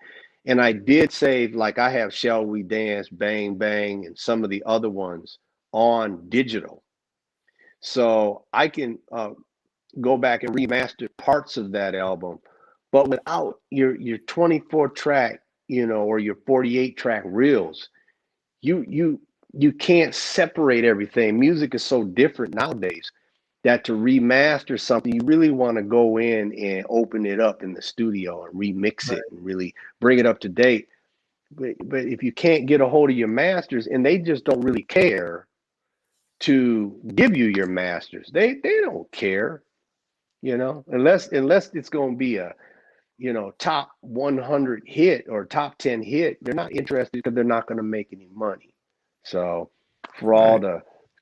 And I did save, like I have Shall We Dance, Bang Bang, and some of the other ones on digital. So I can go back and remaster parts of that album, but without your 24 track, or your 48 track reels, you can't separate everything. Music is so different nowadays that to remaster something, you really want to go in and open it up in the studio and remix it and really bring it up to date. But if you can't get a hold of your masters, and they just don't really care to give you your masters, they don't care, unless it's going to be a top 100 hit or top 10 hit. They're not interested because they're not going to make any money. So for all the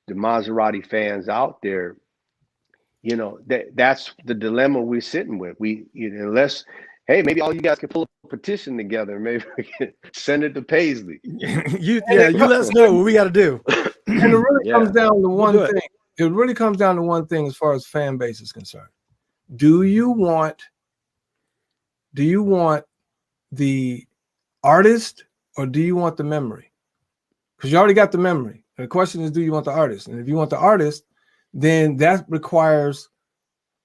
Maserati fans out there, that's the dilemma we're sitting with. Unless, hey, maybe all you guys can pull a petition together, maybe we can send it to Paisley. you let us know what we got to do. And it really comes down to one thing. It really comes down to one thing as far as fan base is concerned. Do you want the artist or do you want the memory? Because you already got the memory. And the question is, do you want the artist? And if you want the artist, then that requires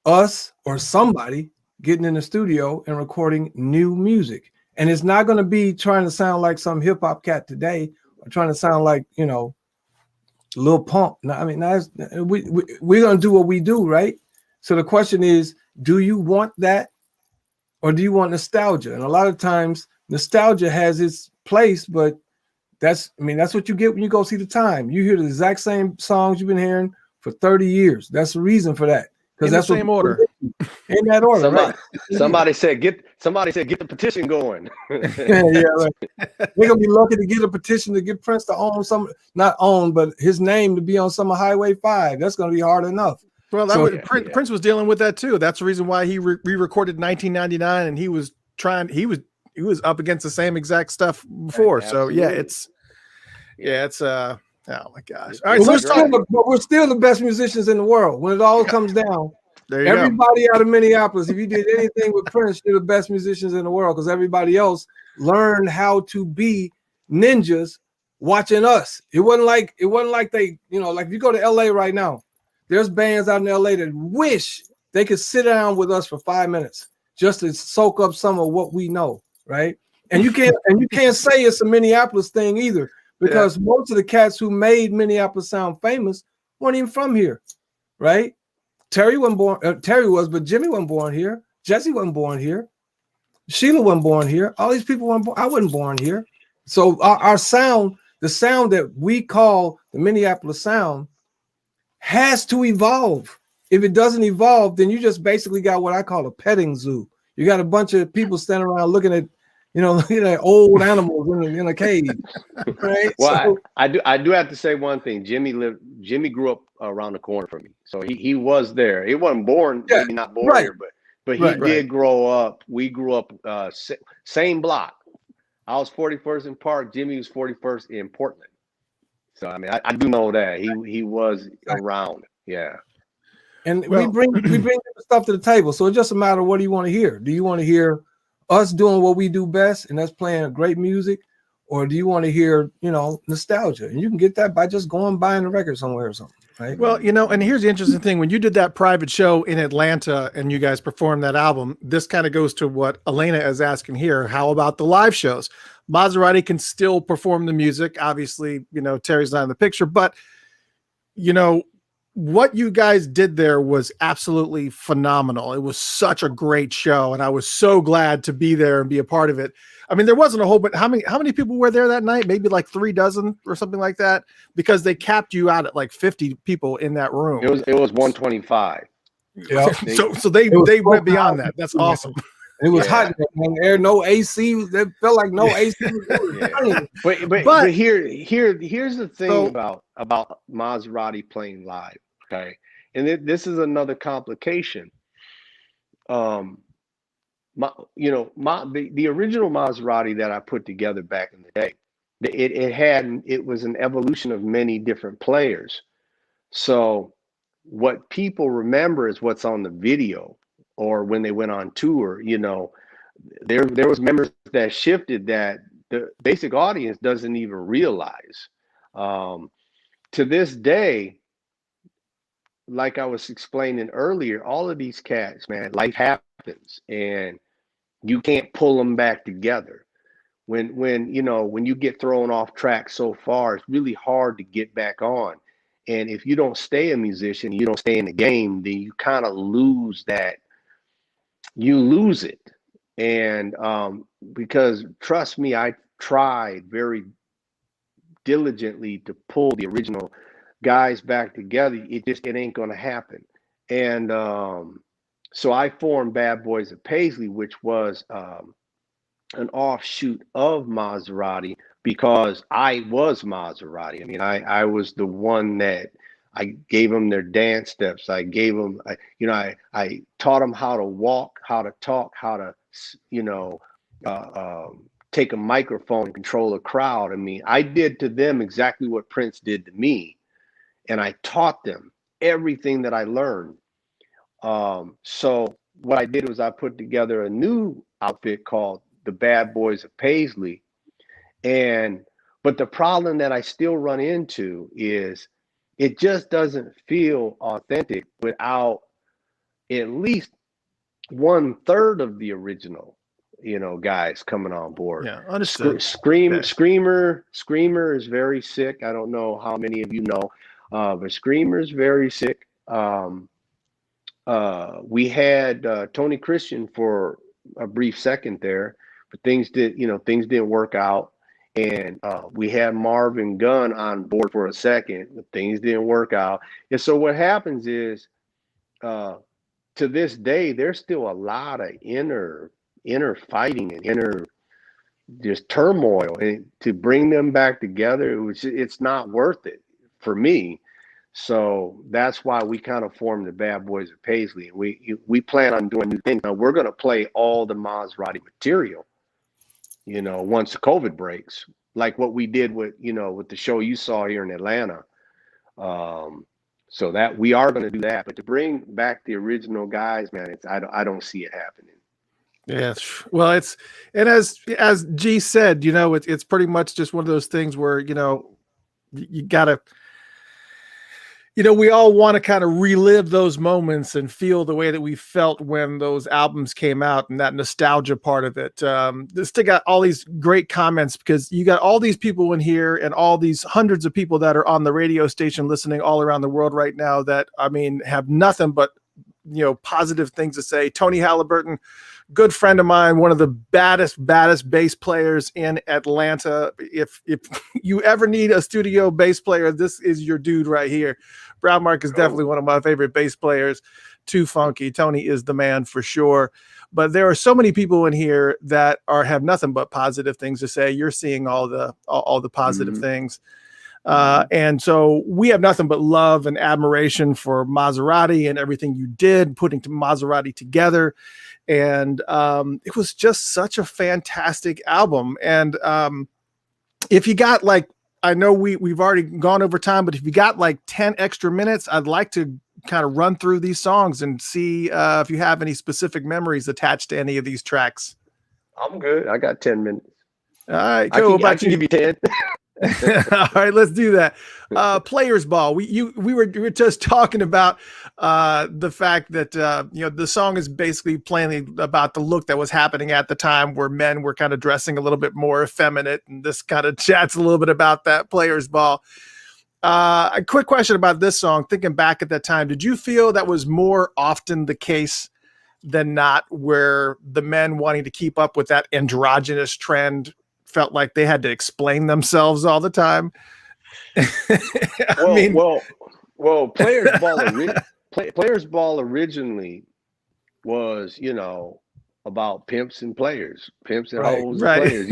us or somebody getting in the studio and recording new music. And it's not going to be trying to sound like some hip hop cat today or trying to sound like, Lil Pump. No, I mean, we're going to do what we do, right? So the question is, do you want that or do you want nostalgia? And a lot of times nostalgia has its place, but that's what you get when you go see The Time. You hear the exact same songs you've been hearing for 30 years. That's the reason for that. Because that's the same order. In that order, right? Somebody said get the petition going. Yeah, right. They're gonna be lucky to get a petition to get Prince to own not own, but his name to be on some of Highway 5. That's gonna be hard enough. Well, Prince was dealing with that too. That's the reason why he re-recorded 1999, and he was up against the same exact stuff before. Right, so it's oh my gosh. All right, we're still the best musicians in the world when it all comes down. There you go. Everybody out of Minneapolis, if you did anything with Prince, you're the best musicians in the world because everybody else learned how to be ninjas watching us. It wasn't like they, like if you go to LA right now, there's bands out in LA that wish they could sit down with us for 5 minutes just to soak up some of what we know, right? And you can't say it's a Minneapolis thing either, because most of the cats who made Minneapolis sound famous weren't even from here, right? Terry wasn't born. Terry was, but Jimmy wasn't born here. Jesse wasn't born here. Sheila wasn't born here. All these people weren't born. I wasn't born here. So our sound, the sound that we call the Minneapolis sound, has to evolve. If it doesn't evolve, then you just basically got what I call a petting zoo. You got a bunch of people standing around looking at old animals in a cage. Right? Well, so, I do have to say one thing. Jimmy grew up around the corner from me, so he was there. He wasn't born, maybe not born here, but he did grow up. We grew up same block. I was 41st in Park. Jimmy was 41st in Portland. So I mean, I do know that he was around. Yeah. And we bring stuff to the table. So it's just a matter of what do you want to hear? Do you want to hear us doing what we do best, and that's playing great music, or do you want to hear, nostalgia? And you can get that by just going buying a record somewhere or something, right? Well, and here's the interesting thing. When you did that private show in Atlanta and you guys performed that album, this kind of goes to what Elena is asking here. How about the live shows? Mazarati can still perform the music. Obviously, Terry's not in the picture, but, what you guys did there was absolutely phenomenal. It was such a great show, and I was so glad to be there and be a part of it. I mean, there wasn't a whole, but how many people were there that night? Maybe like 3 dozen or something like that, because they capped you out at like 50 people in that room. It was 125. Yeah. So they went beyond that. That's awesome. It was hot. There no AC. It felt like no AC. But here's the thing about Maserati playing live. Okay, and this is another complication. The original Maserati that I put together back in the day, it was an evolution of many different players. So what people remember is what's on the video, or when they went on tour. There was members that shifted that the basic audience doesn't even realize. To this day, like I was explaining earlier, all of these cats, man, life happens and you can't pull them back together. When you get thrown off track so far, it's really hard to get back on. And if you don't stay a musician, you don't stay in the game, then you kind of lose that. You lose it. And because trust me, I tried very diligently to pull the original guys back together. It ain't gonna happen. And so I formed Bad Boys of Paisley, which was an offshoot of Mazarati, because I was Mazarati. I mean, I was the one that I gave them their dance steps. I gave them, I taught them how to walk, how to talk, how to, take a microphone and control a crowd. I mean, I did to them exactly what Prince did to me. And I taught them everything that I learned. So what I did was I put together a new outfit called the Bad Boys of Paisley. But the problem that I still run into is it just doesn't feel authentic without at least 1/3 of the original, guys coming on board. Yeah, understood. Screamer is very sick. I don't know how many of you know, but Screamer is very sick. We had Tony Christian for a brief second there, but things didn't work out. And we had Marvin Gunn on board for a second, but things didn't work out. And so what happens is, to this day, there's still a lot of inner fighting and inner just turmoil. And to bring them back together, it's not worth it for me. So that's why we kind of formed the Bad Boys of Paisley. We plan on doing new things. Now we're going to play all the Maserati material, once COVID breaks, like what we did with the show you saw here in Atlanta. So that we are going to do that, but to bring back the original guys, man, I don't see it happening. Yes. Well, and as G said, it's pretty much just one of those things where, you gotta, we all want to kind of relive those moments and feel the way that we felt when those albums came out, and that nostalgia part of it. This still got all these great comments, because you got all these people in here and all these hundreds of people that are on the radio station listening all around the world right now that, have nothing but, positive things to say. Tony Halliburton, good friend of mine, one of the baddest bass players in Atlanta. If you ever need a studio bass player, this is your dude right here. Brownmark is definitely one of my favorite bass players. Too funky. Tony is the man for sure. But there are so many people in here that have nothing but positive things to say. You're seeing all the positive things. And so we have nothing but love and admiration for Mazarati and everything you did, putting Mazarati together. And it was just such a fantastic album. And if you got I know we've already gone over time, but if you got 10 extra minutes, I'd like to kind of run through these songs and see if you have any specific memories attached to any of these tracks. I'm good. I got 10 minutes. All right, cool. I can give you 10. All right, let's do that. Players Ball. We were just talking about the fact that the song is basically playing about the look that was happening at the time, where men were kind of dressing a little bit more effeminate, and this kind of chats a little bit about that. Players Ball. A quick question about this song. Thinking back at that time, did you feel that was more often the case than not, where the men wanting to keep up with that androgynous trend felt like they had to explain themselves all the time? Well, Players Ball originally was, about pimps and players, pimps and hoes and players.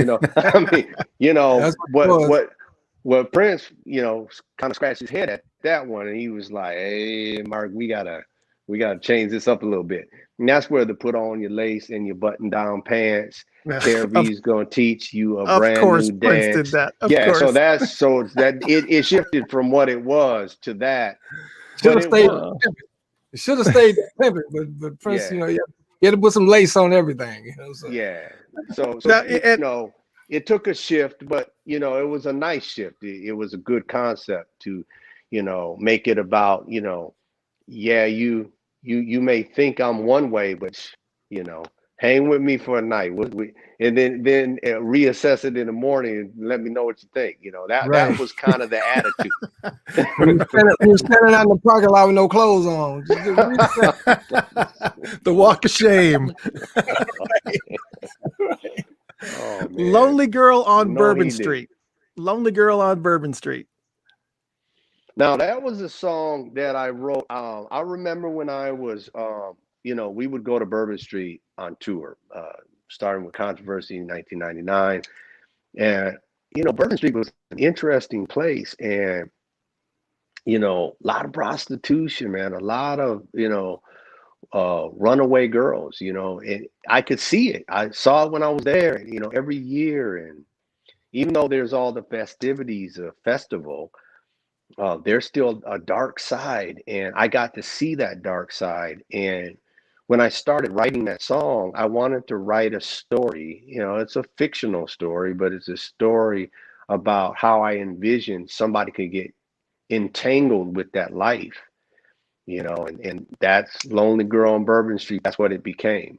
What Prince, kind of scratched his head at that one, and he was like, "Hey, Mark, we gotta change this up a little bit." And that's where the put on your lace and your button down pants. Caribbean's gonna teach you a brand new dance. Prince did that. Of yeah, course. so it shifted from what it was to that. Should have stayed pimping, but Prince, you had to put some lace on everything. So. Yeah. So it took a shift, but it was a nice shift. It was a good concept to, make it about, you may think I'm one way, but hang with me for a night, and then reassess it in the morning and let me know what you think. That was kind of the attitude. We were standing out in the parking lot with no clothes on. The walk of shame. Oh, Lonely Girl on Bourbon Street. Lonely Girl on Bourbon Street. Now, that was a song that I wrote. I remember when I was, we would go to Bourbon Street on tour, starting with Controversy in 1999. And, Bourbon Street was an interesting place. And, a lot of prostitution, man, a lot of, runaway girls, and I could see it. I saw it when I was there, every year. And even though there's all the festivities of festival, there's still a dark side, and I got to see that dark side. And when I started writing that song, I wanted to write a story. It's a fictional story, but it's a story about how I envisioned somebody could get entangled with that life, and that's Lonely Girl on Bourbon Street. That's what it became.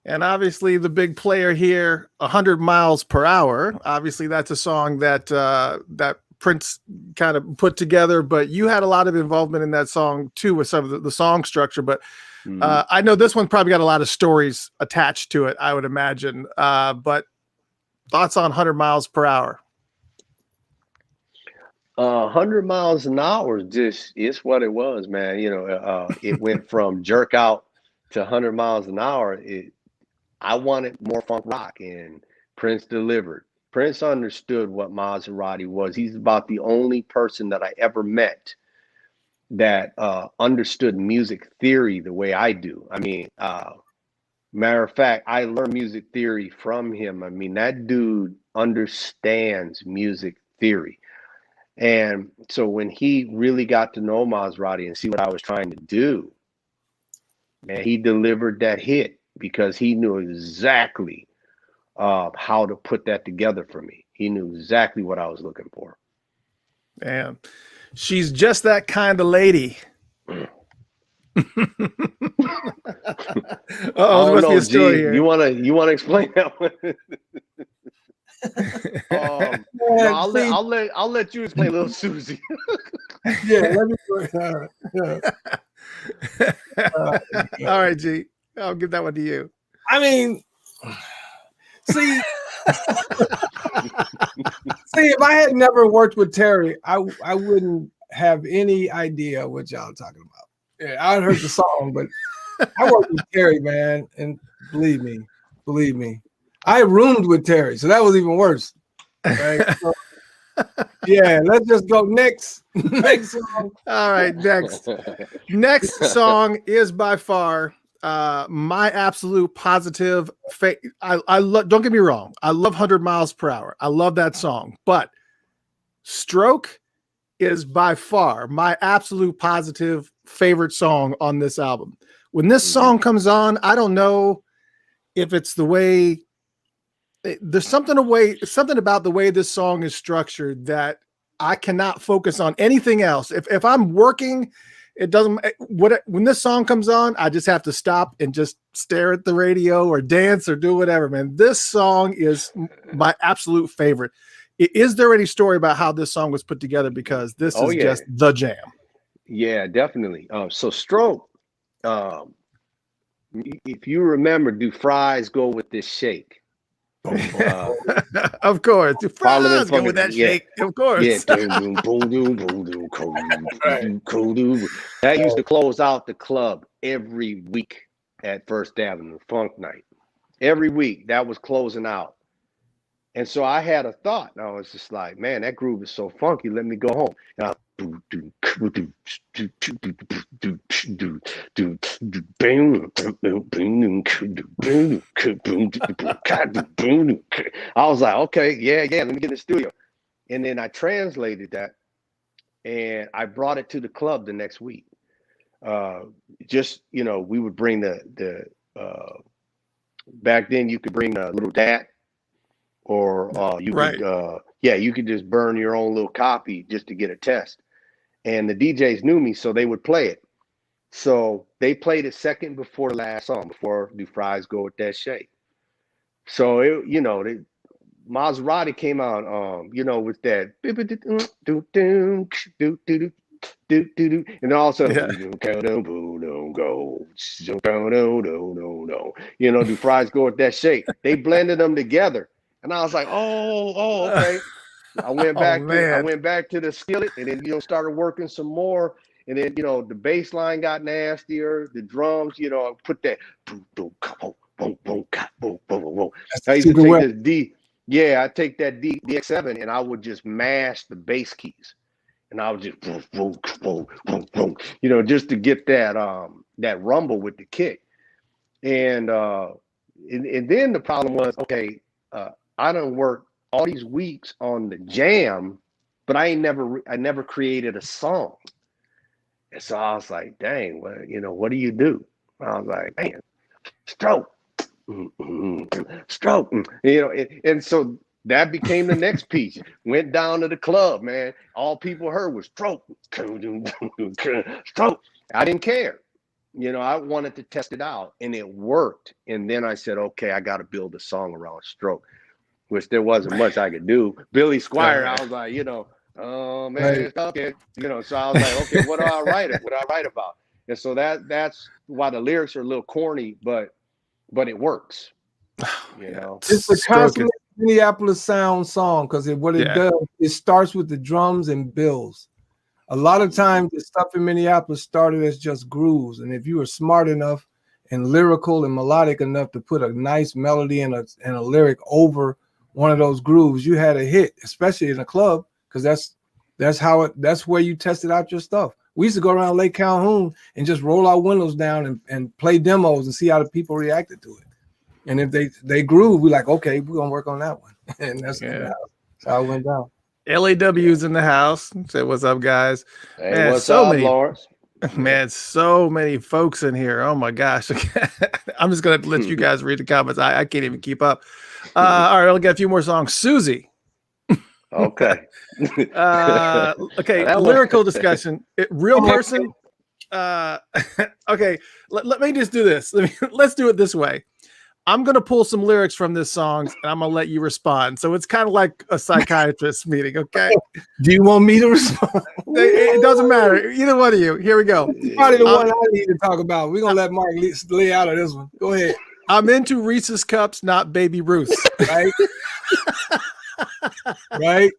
And obviously the big player here, 100 miles per hour. Obviously that's a song that Prince kind of put together, but you had a lot of involvement in that song too, with some of the song structure. But I know this one probably got a lot of stories attached to it, I would imagine. But thoughts on 100 miles per hour? 100 miles an hour just is what it was, man. It went from jerk out to 100 miles an hour. I wanted more funk rock, and Prince delivered. Prince understood what Maserati was. He's about the only person that I ever met that understood music theory the way I do. Matter of fact, I learned music theory from him. That dude understands music theory. And so when he really got to know Maserati and see what I was trying to do, man, he delivered that hit because he knew exactly how to put that together for me. He knew exactly what I was looking for. Man, she's just that kind of lady. Oh, there must be a story here. You wanna explain that one? I'll let you explain little Susie. Yeah, let me. All right, G. I'll give that one to you. I mean, see, if I had never worked with Terry, I wouldn't have any idea what y'all are talking about. Yeah, I heard the song, but I worked with Terry, man, and believe me, I roomed with Terry, so that was even worse. Right? So, yeah, let's just go next song. All right, next song is by far my absolute positive I love, don't get me wrong, I love 100 miles per hour. I love that song, but Stroke is by far my absolute positive favorite song on this album. When this song comes on, I don't know if it's the way, there's something about the way this song is structured that I cannot focus on anything else. If I'm working, it doesn't, when this song comes on, I just have to stop and just stare at the radio or dance or do whatever, man. This song is my absolute favorite. Is there any story about how this song was put together? Because this is just the jam. Yeah, definitely. So Stroke, if you remember, Do Fries Go With This Shake? Of course. Do Fries Go With That Shake? Of course. Yeah. That used to close out the club every week at First Avenue, Funk Night. Every week, that was closing out. And so I had a thought. I was just like, man, that groove is so funky. Let me go home. I was like, okay, yeah, let me get in the studio. And then I translated that and I brought it to the club the next week. We would bring the back then you could bring a little DAT. Or you could just burn your own little copy just to get a test. And the DJs knew me, so they would play it. So they played it second before the last song, before Do Fries Go With That Shake. So Maserati came out, with that, and all of a sudden, Do Fries Go With That Shake. They blended them together. And I was like, oh, okay. I went back to the skillet and then, started working some more. And then, the bass line got nastier, the drums, put that boom, boom, boom, boom, boom, boom. I used to take this I take that DX7 and I would just mash the bass keys. And I would just boom, boom, boom, boom, boom, just to get that rumble with the kick. And then the problem was, okay, I done worked all these weeks on the jam, but I never created a song. And so I was like, dang, what do you do? I was like, man, Stroke, Stroke, and so that became the next piece. Went down to the club, man. All people heard was Stroke, Stroke. I didn't care. I wanted to test it out and it worked. And then I said, okay, I got to build a song around Stroke, which there wasn't much I could do. Billy Squire, I was like, oh man, stop it. So I was like, okay, what do I write about? And so that's why the lyrics are a little corny, but it works. It's a constant Minneapolis sound song because what it does, it starts with the drums and builds. A lot of times the stuff in Minneapolis started as just grooves. And if you were smart enough and lyrical and melodic enough to put a nice melody and a lyric over one of those grooves, you had a hit, especially in a club, because that's where you tested out your stuff. We used to go around Lake Calhoun and just roll our windows down and play demos and see how the people reacted to it. And if they groove, we're like, okay, we're gonna work on that one. And that's how it went down. LAW's in the house. Say what's up, guys. Hey, Man, what's so up, many- Lawrence? Man, so many folks in here. Oh my gosh. I'm just gonna let you guys read the comments. I can't even keep up. All right, I'll get a few more songs. Susie. Okay. Okay, That was- lyrical discussion. Real person. Okay, let me just do this. Let's do it this way. I'm gonna pull some lyrics from this song and I'm gonna let you respond. So it's kind of like a psychiatrist meeting, okay? Do you want me to respond? It doesn't matter. Either one of you. Here we go. Probably the one I need to talk about. We're gonna let Mark lay out of this one. Go ahead. I'm into Reese's cups, not Baby Ruths. Right? Right?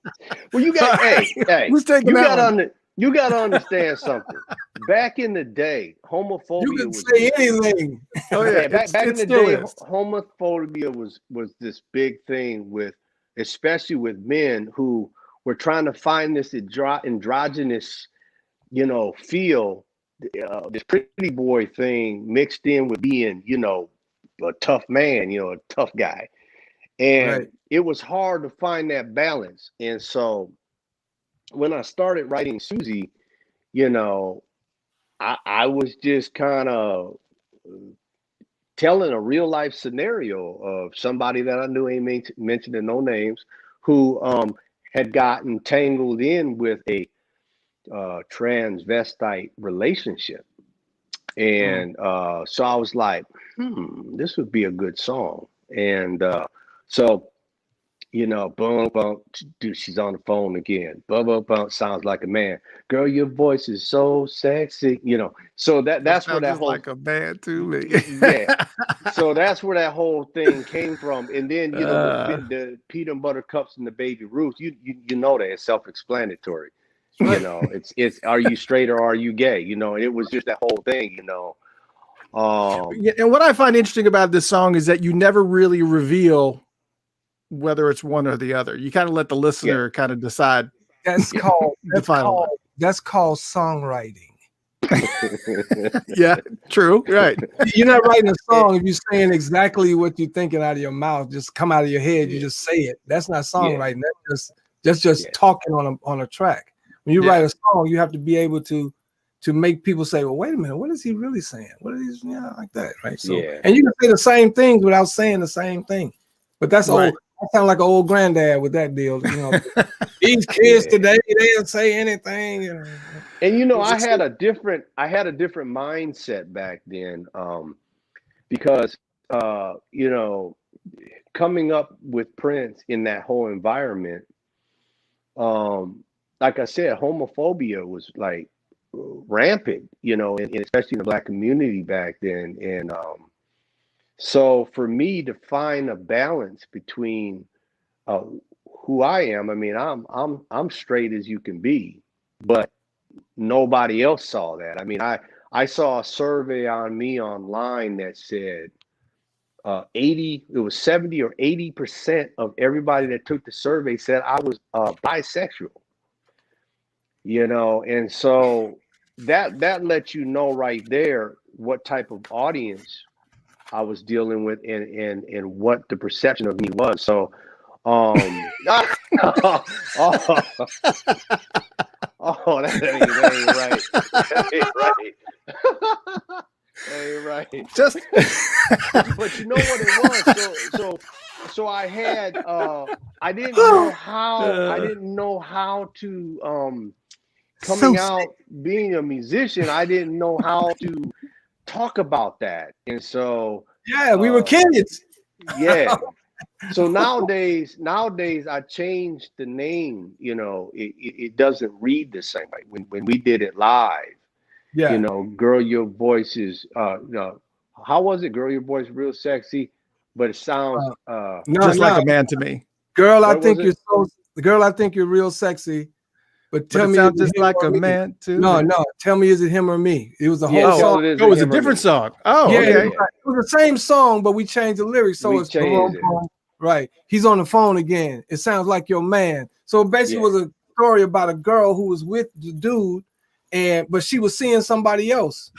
Well, you got hey, Who's taking that one? you got to understand something. Back in the day, homophobia You can was say anything. Oh yeah, back in the still day, is. homophobia was this big thing with, especially with men who were trying to find this androgynous, feel, this pretty boy thing mixed in with being, a tough man, a tough guy, and Right. it was hard to find that balance. And so, when I started writing Susie, I was just kind of telling a real life scenario of somebody that I knew, ain't mentioning no names, who had gotten tangled in with a transvestite relationship. And so I was like, this would be a good song. And so, boom, boom, dude, she's on the phone again. Boom, boom, boom, sounds like a man. Girl, your voice is so sexy. So that's where that Sounds whole like a man to me. yeah. So that's where that whole thing came from. And then the peanut butter cups and the Baby Ruth. You know that it's self-explanatory. It's are you straight or are you gay? And it was just that whole thing. Yeah, and what I find interesting about this song is that you never really reveal whether it's one or the other. You kind of let the listener kind of decide. That's called The final one. that's called songwriting. Yeah, true. Right. You're not writing a song if you're saying exactly what you're thinking out of your mouth. Just come out of your head. You just say it. That's not songwriting. That's just talking on a track. When you write a song, you have to be able to make people say, well, wait a minute, what is he really saying? What is he, like that, right? So, and you can say the same things without saying the same thing. But that's old. I sound like an old granddad with that deal. These kids today, they don't say anything. And I had a different mindset back then, because coming up with Prince in that whole environment, like I said, homophobia was like rampant, and especially in the Black community back then. And so for me to find a balance between who I am, I mean, I'm straight as you can be, but nobody else saw that. I mean, I saw a survey on me online that said 70 or 80% of everybody that took the survey said I was bisexual. And so that lets you know right there what type of audience I was dealing with and what the perception of me was. So that ain't right. That ain't right. Just but you know what it was. So I had I didn't know how to coming out being a musician, I didn't know how to talk about that. And so we were kids. Yeah. So nowadays I changed the name. It doesn't read the same. Like when we did it live, girl, your voice is how was it? Girl, your voice is real sexy, but it sounds just like a man to me. Girl, I think you're real sexy. But tell me, sounds just like a man too. No. Tell me, is it him or me? It was a whole song. It was a different song. Oh, yeah, okay. It was the same song, but we changed the lyrics. So it's right. He's on the phone again. It sounds like your man. So basically, it was a story about a girl who was with the dude, but she was seeing somebody else.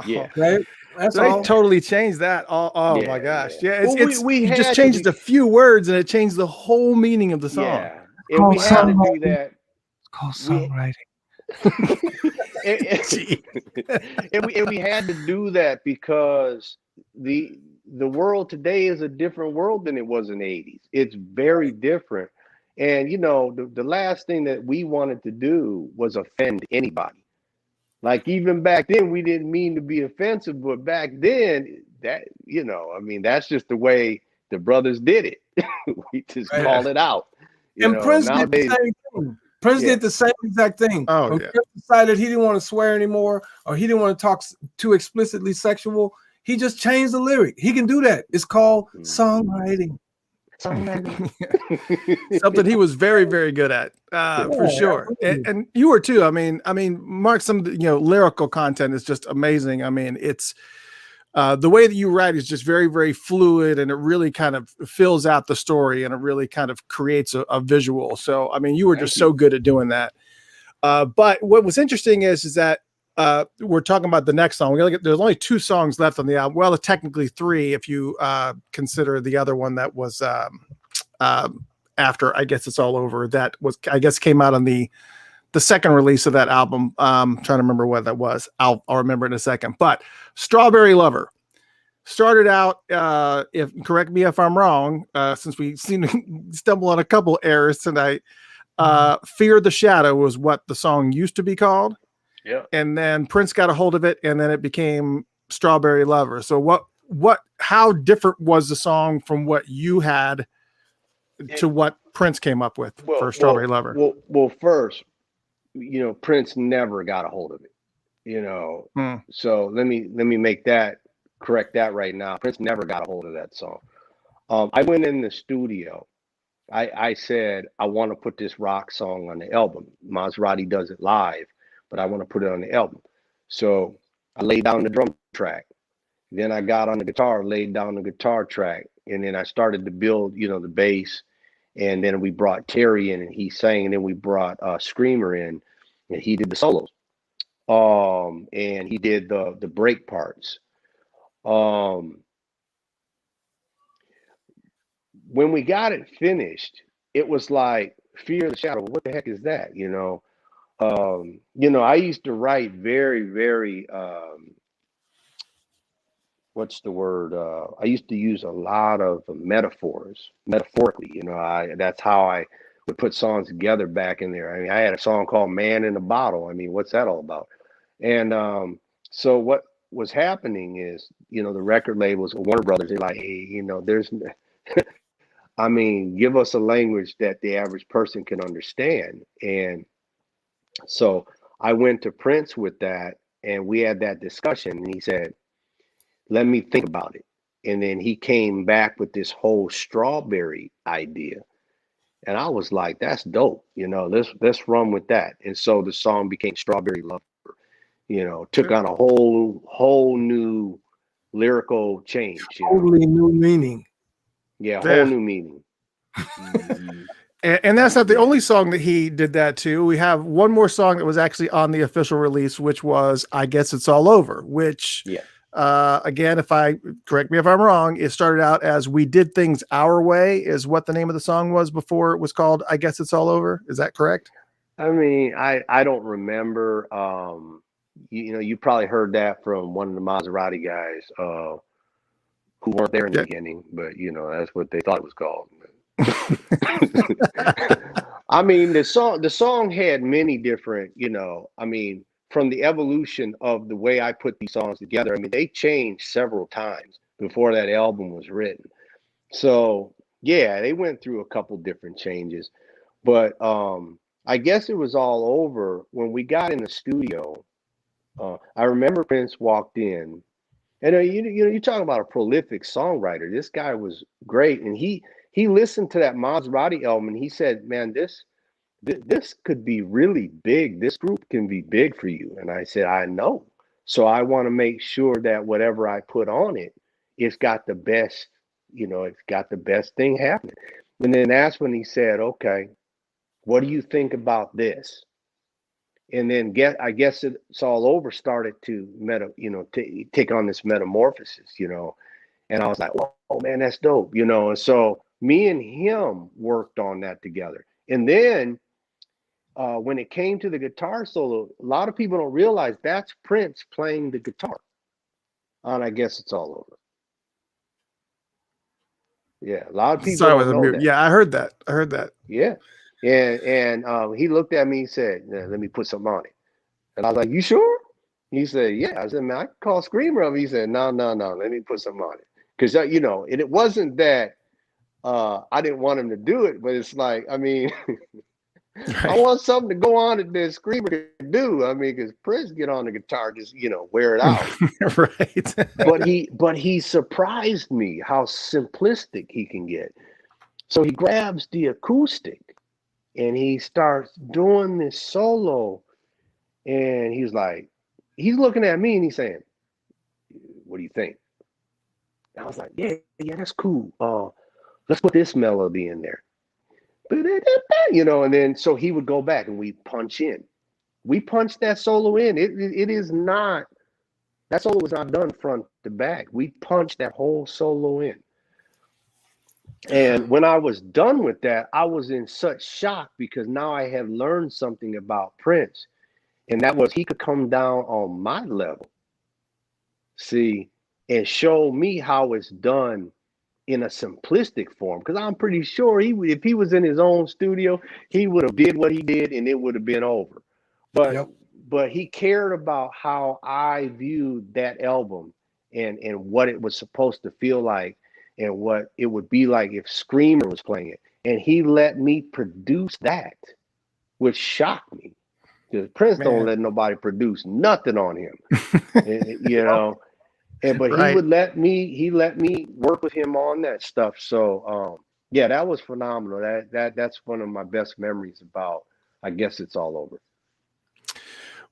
Yeah. Right. That's They all. totally changed that. Oh my gosh. Yeah. Well, We just changed a few words and it changed the whole meaning of the song. Yeah. and we had to do that. It's called We- songwriting. and we had to do that because the world today is a different world than it was in the 80s. It's very different. And you know, the last thing that we wanted to do was offend anybody. Like even back then, we didn't mean to be offensive, but back then, that, you know, I mean, that's just the way the brothers did it. We just called it out. You And know, Prince nowadays, did the same thing. Prince did the same exact thing. Oh, when yeah. Prince decided he didn't want to swear anymore, or he didn't want to talk too explicitly sexual, he just changed the lyric. He can do that. It's called songwriting. Something he was very, very good at, for sure. And you were too. I mean, Mark, some of the, you know, lyrical content is just amazing. I mean, it's the way that you write is just very, very fluid, and it really kind of fills out the story, and it really kind of creates a visual. So, I mean, you were just so good at doing that. But what was interesting is that we're talking about the next song. There's only 2 songs left on the album. Well, technically 3 if you consider the other one that was after I Guess It's All Over. That was, I guess, came out on the second release of that album. Trying to remember what that was. I'll remember in a second. But Strawberry Lover started out, if correct me if I'm wrong, since we seem to stumble on a couple errors tonight. Fear the Shadow was what the song used to be called. Yeah. And then Prince got a hold of it, and then it became Strawberry Lover. So how different was the song from what you had to what Prince came up with for Strawberry Lover? Well, first, you know, Prince never got a hold of it, you know. So let me correct that right now. Prince never got a hold of that song. I went in the studio. I said, I want to put this rock song on the album. Mazarati does it live, but I want to put it on the album. So I laid down the drum track. Then I got on the guitar, laid down the guitar track, and then I started to build, you know, the bass. And then we brought Terry in, and he sang, and then we brought Screamer in, and he did the solos. And he did the break parts. When we got it finished, it was like Fear the Shadow. What the heck is that? You know, I used to write very, very, what's the word? I used to use a lot of metaphorically, you know, that's how I would put songs together back in there. I mean, I had a song called Man in a Bottle. I mean, what's that all about? And so what was happening is, you know, the record labels, Warner Brothers, they're like, hey, you know, I mean, give us a language that the average person can understand. And so I went to Prince with that, and we had that discussion, and he said, let me think about it. And then he came back with this whole strawberry idea. And I was like, that's dope. You know, let's run with that. And so the song became Strawberry Lover, you know, took on a whole new lyrical change. Totally new meaning. Yeah, whole new meaning. And that's not the only song that he did that to. We have one more song that was actually on the official release, which was I Guess It's All Over, which, again, correct me if I'm wrong, it started out as We Did Things Our Way is what the name of the song was before it was called I Guess It's All Over. Is that correct? I mean, I don't remember. You know, you probably heard that from one of the Maserati guys who weren't there in the beginning, but you know, that's what they thought it was called. I mean, the song had many different, you know, I mean, from the evolution of the way I put these songs together, I mean, they changed several times before that album was written. So yeah, they went through a couple different changes, but I guess it was all over when we got in the studio. I remember Prince walked in, and you talking about a prolific songwriter. This guy was great, and he listened to that Maserati album, and he said, "Man, this could be really big. This group can be big for you." And I said, "I know. So I want to make sure that whatever I put on it, it's got the best. You know, it's got the best thing happening." And then that's when he said, "Okay, what do you think about this?" And then I guess It's All Over started to take on this metamorphosis, you know. And I was like, oh man, that's dope, you know. And so me and him worked on that together. And then when it came to the guitar solo, a lot of people don't realize that's Prince playing the guitar on I Guess It's All Over. Yeah, a lot of people Sorry, don't know that. yeah, I heard that. I heard that. Yeah. And he looked at me and said, "Let me put something on it." And I was like, "You sure?" He said, "Yeah." I said, "Man, I can call Screamer up." He said, No, let me put something on it. Because, you know, it wasn't that I didn't want him to do it, but it's like, I mean, Right. I want something to go on that Screamer could do. I mean, because Prince get on the guitar, just, you know, wear it out. Right. but he surprised me how simplistic he can get. So he grabs the acoustic and he starts doing this solo. And he's like, he's looking at me and he's saying, "What do you think?" And I was like, yeah, that's cool. Let's put this melody in there. You know, and then so he would go back and we punch in. We punched that solo in. It is not, that solo was not done front to back. We punched that whole solo in. And when I was done with that, I was in such shock because now I have learned something about Prince. And that was he could come down on my level, see, and show me how it's done in a simplistic form. Because I'm pretty sure if he was in his own studio, he would have did what he did and it would have been over. But he cared about how I viewed that album and what it was supposed to feel like and what it would be like if Screamer was playing it. And he let me produce that, which shocked me. Because Prince don't let nobody produce nothing on him. You know. But right. He let me work with him on that stuff. So yeah, that was phenomenal. That's one of my best memories about I Guess It's All Over.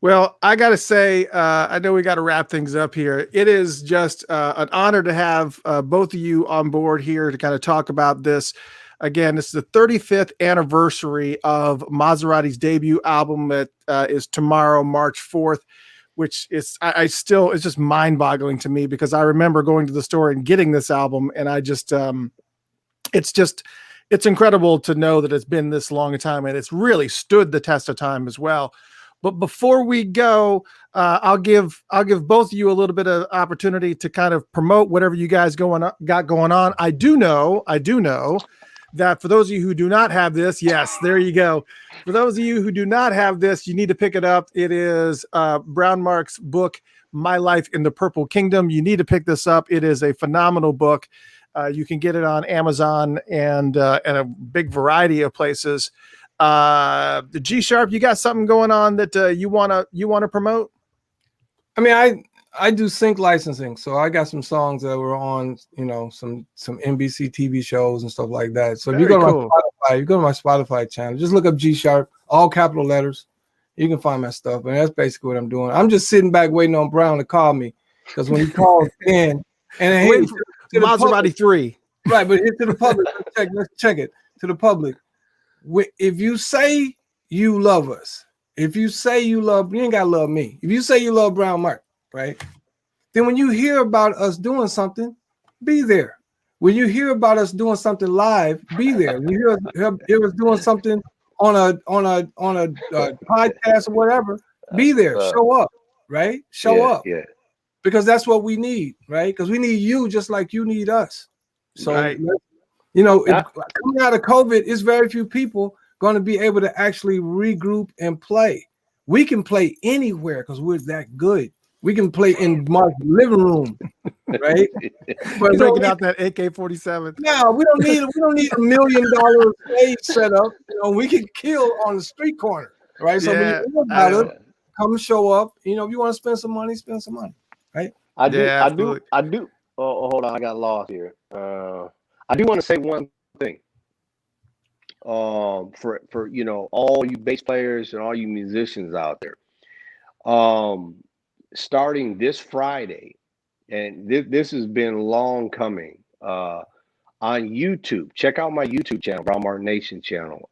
Well, I got to say, I know we got to wrap things up here. It is just an honor to have both of you on board here to kind of talk about this. Again, this is the 35th anniversary of Maserati's debut album that is tomorrow, March 4th, which is, it's just mind-boggling to me because I remember going to the store and getting this album, and I just, it's incredible to know that it's been this long a time, and it's really stood the test of time as well. But before we go, I'll give both of you a little bit of opportunity to kind of promote whatever you guys got going on. I do know that for those of you who do not have this, yes, there you go. For those of you who do not have this, you need to pick it up. It is Brownmark's book, My Life in the Purple Kingdom. You need to pick this up. It is a phenomenal book. You can get it on Amazon and a big variety of places. The G Sharp, you got something going on that you wanna promote? I mean, I do sync licensing, so I got some songs that were on, you know, some NBC TV shows and stuff like that. So if you go to my Spotify channel, just look up G Sharp, all capital letters. You can find my stuff, and that's basically what I'm doing. I'm just sitting back waiting on Brown to call me because when he calls in, and hey, Maserati 3, right? But here to the public, let's check it to the public. If you say you love us, if you say you ain't gotta love me. If you say you love Brownmark, right? Then when you hear about us doing something, be there. When you hear about us doing something live, be there. When you hear us doing something on a podcast or whatever, be there. Show up, right? Show up. Yeah. Because that's what we need, right? Because we need you just like you need us. So right. You know, coming out of COVID, it's very few people going to be able to actually regroup and play. We can play anywhere because we're that good. We can play in Mark's living room, right? But breaking out that AK-47. No, we don't need $1 million stage setup. You know, we can kill on the street corner, right? So when you hear about it, come show up. You know, if you want to spend some money, right? I do. Oh, hold on, I got lost here. I do want to say one thing. For you know, all you bass players and all you musicians out there. Starting this Friday, and this has been long coming. On YouTube, check out my YouTube channel, Brownmark Nation channel.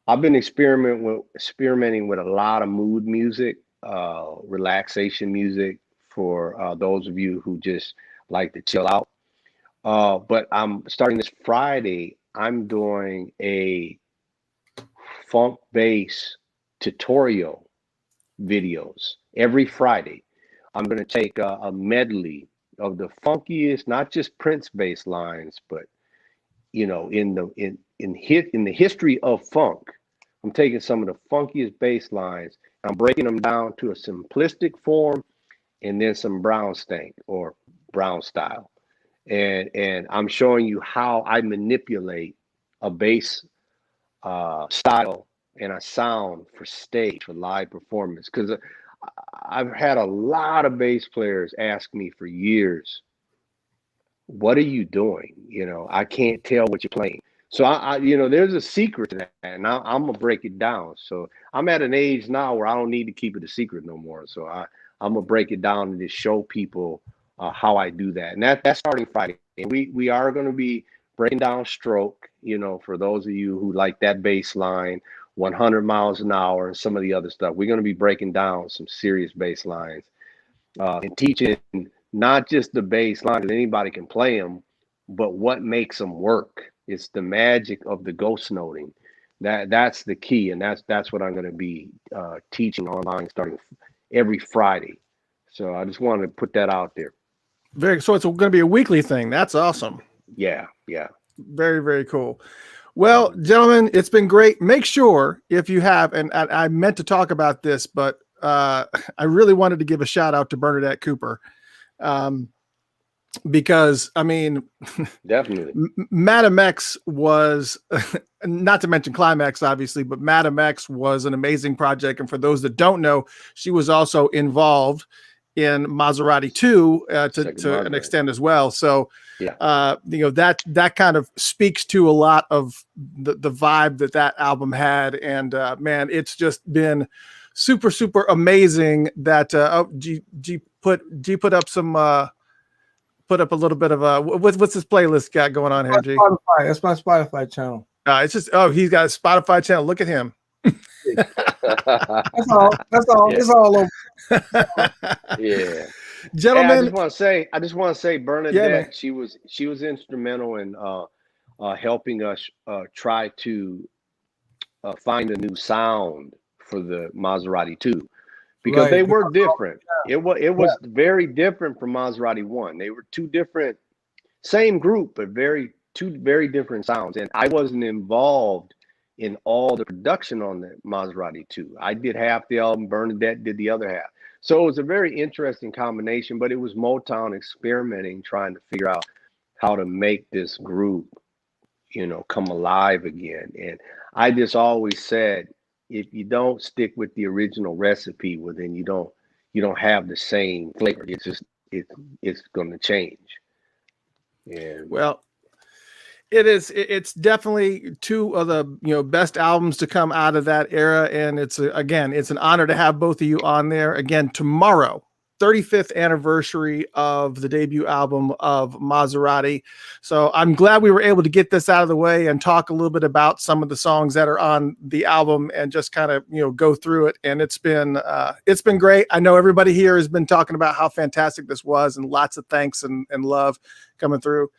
I've been experimenting with a lot of mood music, relaxation music for those of you who just like to chill out. But I'm starting this Friday. I'm doing a funk bass tutorial videos every Friday. I'm going to take a medley of the funkiest, not just Prince bass lines, but in the history of funk. I'm taking some of the funkiest bass lines. I'm breaking them down to a simplistic form, and then some brown stank or brown style, and I'm showing you how I manipulate a bass style and a sound for stage, for live performance, because I've had a lot of bass players ask me for years, what are you doing? I can't tell what you're playing. So there's a secret to that, and I'm gonna break it down. So I'm at an age now where I don't need to keep it a secret no more. So I'm gonna break it down and just show people how I do that. And that's starting Friday. And we are gonna be breaking down stroke, for those of you who like that bass line, 100 miles an hour, and some of the other stuff. We're gonna be breaking down some serious bass lines and teaching not just the bass line, because anybody can play them, but what makes them work. It's the magic of the ghost noting. That's the key, and that's what I'm going to be teaching online starting every Friday. So I just wanted to put that out there. So it's going to be a weekly thing. That's awesome. Yeah. Very, very cool. Well, gentlemen, it's been great. Make sure if you have, and I meant to talk about this, but I really wanted to give a shout out to Bernadette Cooper. Because definitely Madam X was not to mention Climax, obviously, but Madam X was an amazing project. And for those that don't know, she was also involved in Mazarati 2 to an extent as well. So, that kind of speaks to a lot of the vibe that album had. And man, it's just been super, super amazing that G put up some put up a little bit of what's this playlist got going on here, G? Spotify. That's my Spotify channel. It's just he's got a Spotify channel. Look at him. That's all. Yeah. It's all over. Yeah, gentlemen. Hey, I just want to say, Bernadette, she was instrumental in helping us try to find a new sound for the Maserati 2. Because they were different. It was very different from Maserati 1. They were two different, same group, but two very different sounds. And I wasn't involved in all the production on the Maserati 2. I did half the album, Bernadette did the other half. So it was a very interesting combination, but it was Motown experimenting, trying to figure out how to make this group, come alive again. And I just always said, if you don't stick with the original recipe, well, then you don't have the same flavor. It's going to change. And well, it's definitely two of the best albums to come out of that era, and it's an honor to have both of you on there again tomorrow. 35th anniversary of the debut album of Mazarati. So I'm glad we were able to get this out of the way and talk a little bit about some of the songs that are on the album and just kind of, go through it. And it's been great. I know everybody here has been talking about how fantastic this was, and lots of thanks and love coming through.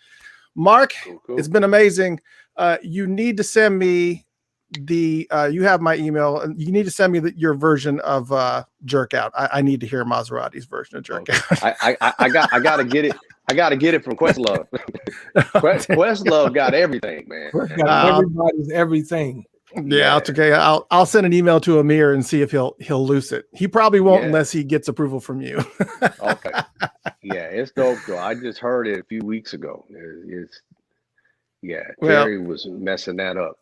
Mark, cool. It's been amazing. You need to send me you have my email, and you need to send me your version of Jerk Out. I need to hear Maserati's version of Jerk Out. I got to get it. I got to get it from Questlove. Questlove got everything, man. Everybody's everything. Yeah, it's okay. I'll send an email to Amir and see if he'll loose it. He probably won't unless he gets approval from you. Okay. Yeah, it's dope though. I just heard it a few weeks ago. Jerry was messing that up.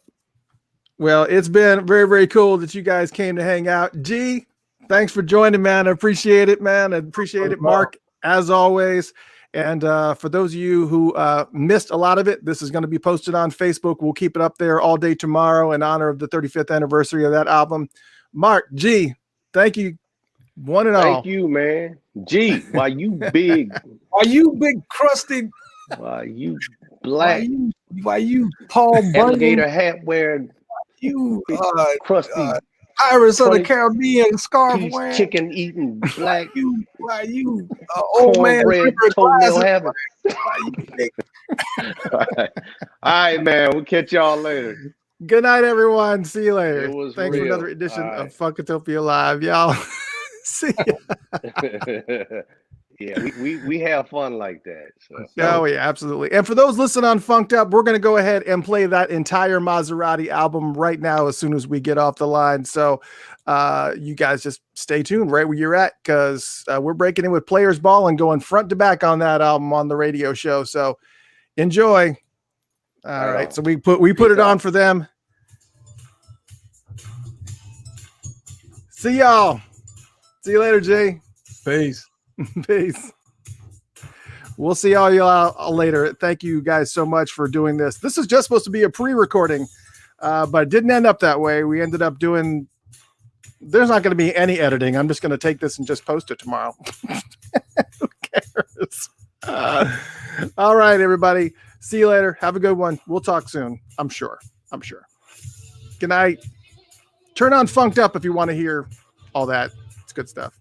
Well, it's been very, very cool that you guys came to hang out. G, thanks for joining, man. I appreciate it, man. I appreciate it, Mark, as always. And for those of you who missed a lot of it, this is going to be posted on Facebook. We'll keep it up there all day tomorrow in honor of the 35th anniversary of that album. Mark, G, thank you, one and all. Thank you, man. G, why you big? Why you big crusty? Why you black? Why you Paul Bunyan? Alligator hat wearing? You crusty Pirates of the Caribbean scarf wearing, chicken eating black. Why you old man toenail having? All right, man. We'll catch y'all later. Good night, everyone. See you later. It was Thanks for real. another edition All of Funkatopia Live, y'all. See ya. Yeah, we have fun like that. So. Oh, yeah, absolutely. And for those listening on Funked Up, we're going to go ahead and play that entire Maserati album right now as soon as we get off the line. So you guys just stay tuned right where you're at, because we're breaking in with Players Ball and going front to back on that album on the radio show. So enjoy. All right. So we put it on for them. See y'all. See you later, G. Peace. Peace. We'll see all y'all later. Thank you guys so much for doing this. This is just supposed to be a pre-recording, but it didn't end up that way. We ended up doing, there's not going to be any editing. I'm just going to take this and just post it tomorrow. Who cares? All right, everybody. See you later. Have a good one. We'll talk soon. I'm sure. Good night. Turn on Funked Up if you want to hear all that. It's good stuff.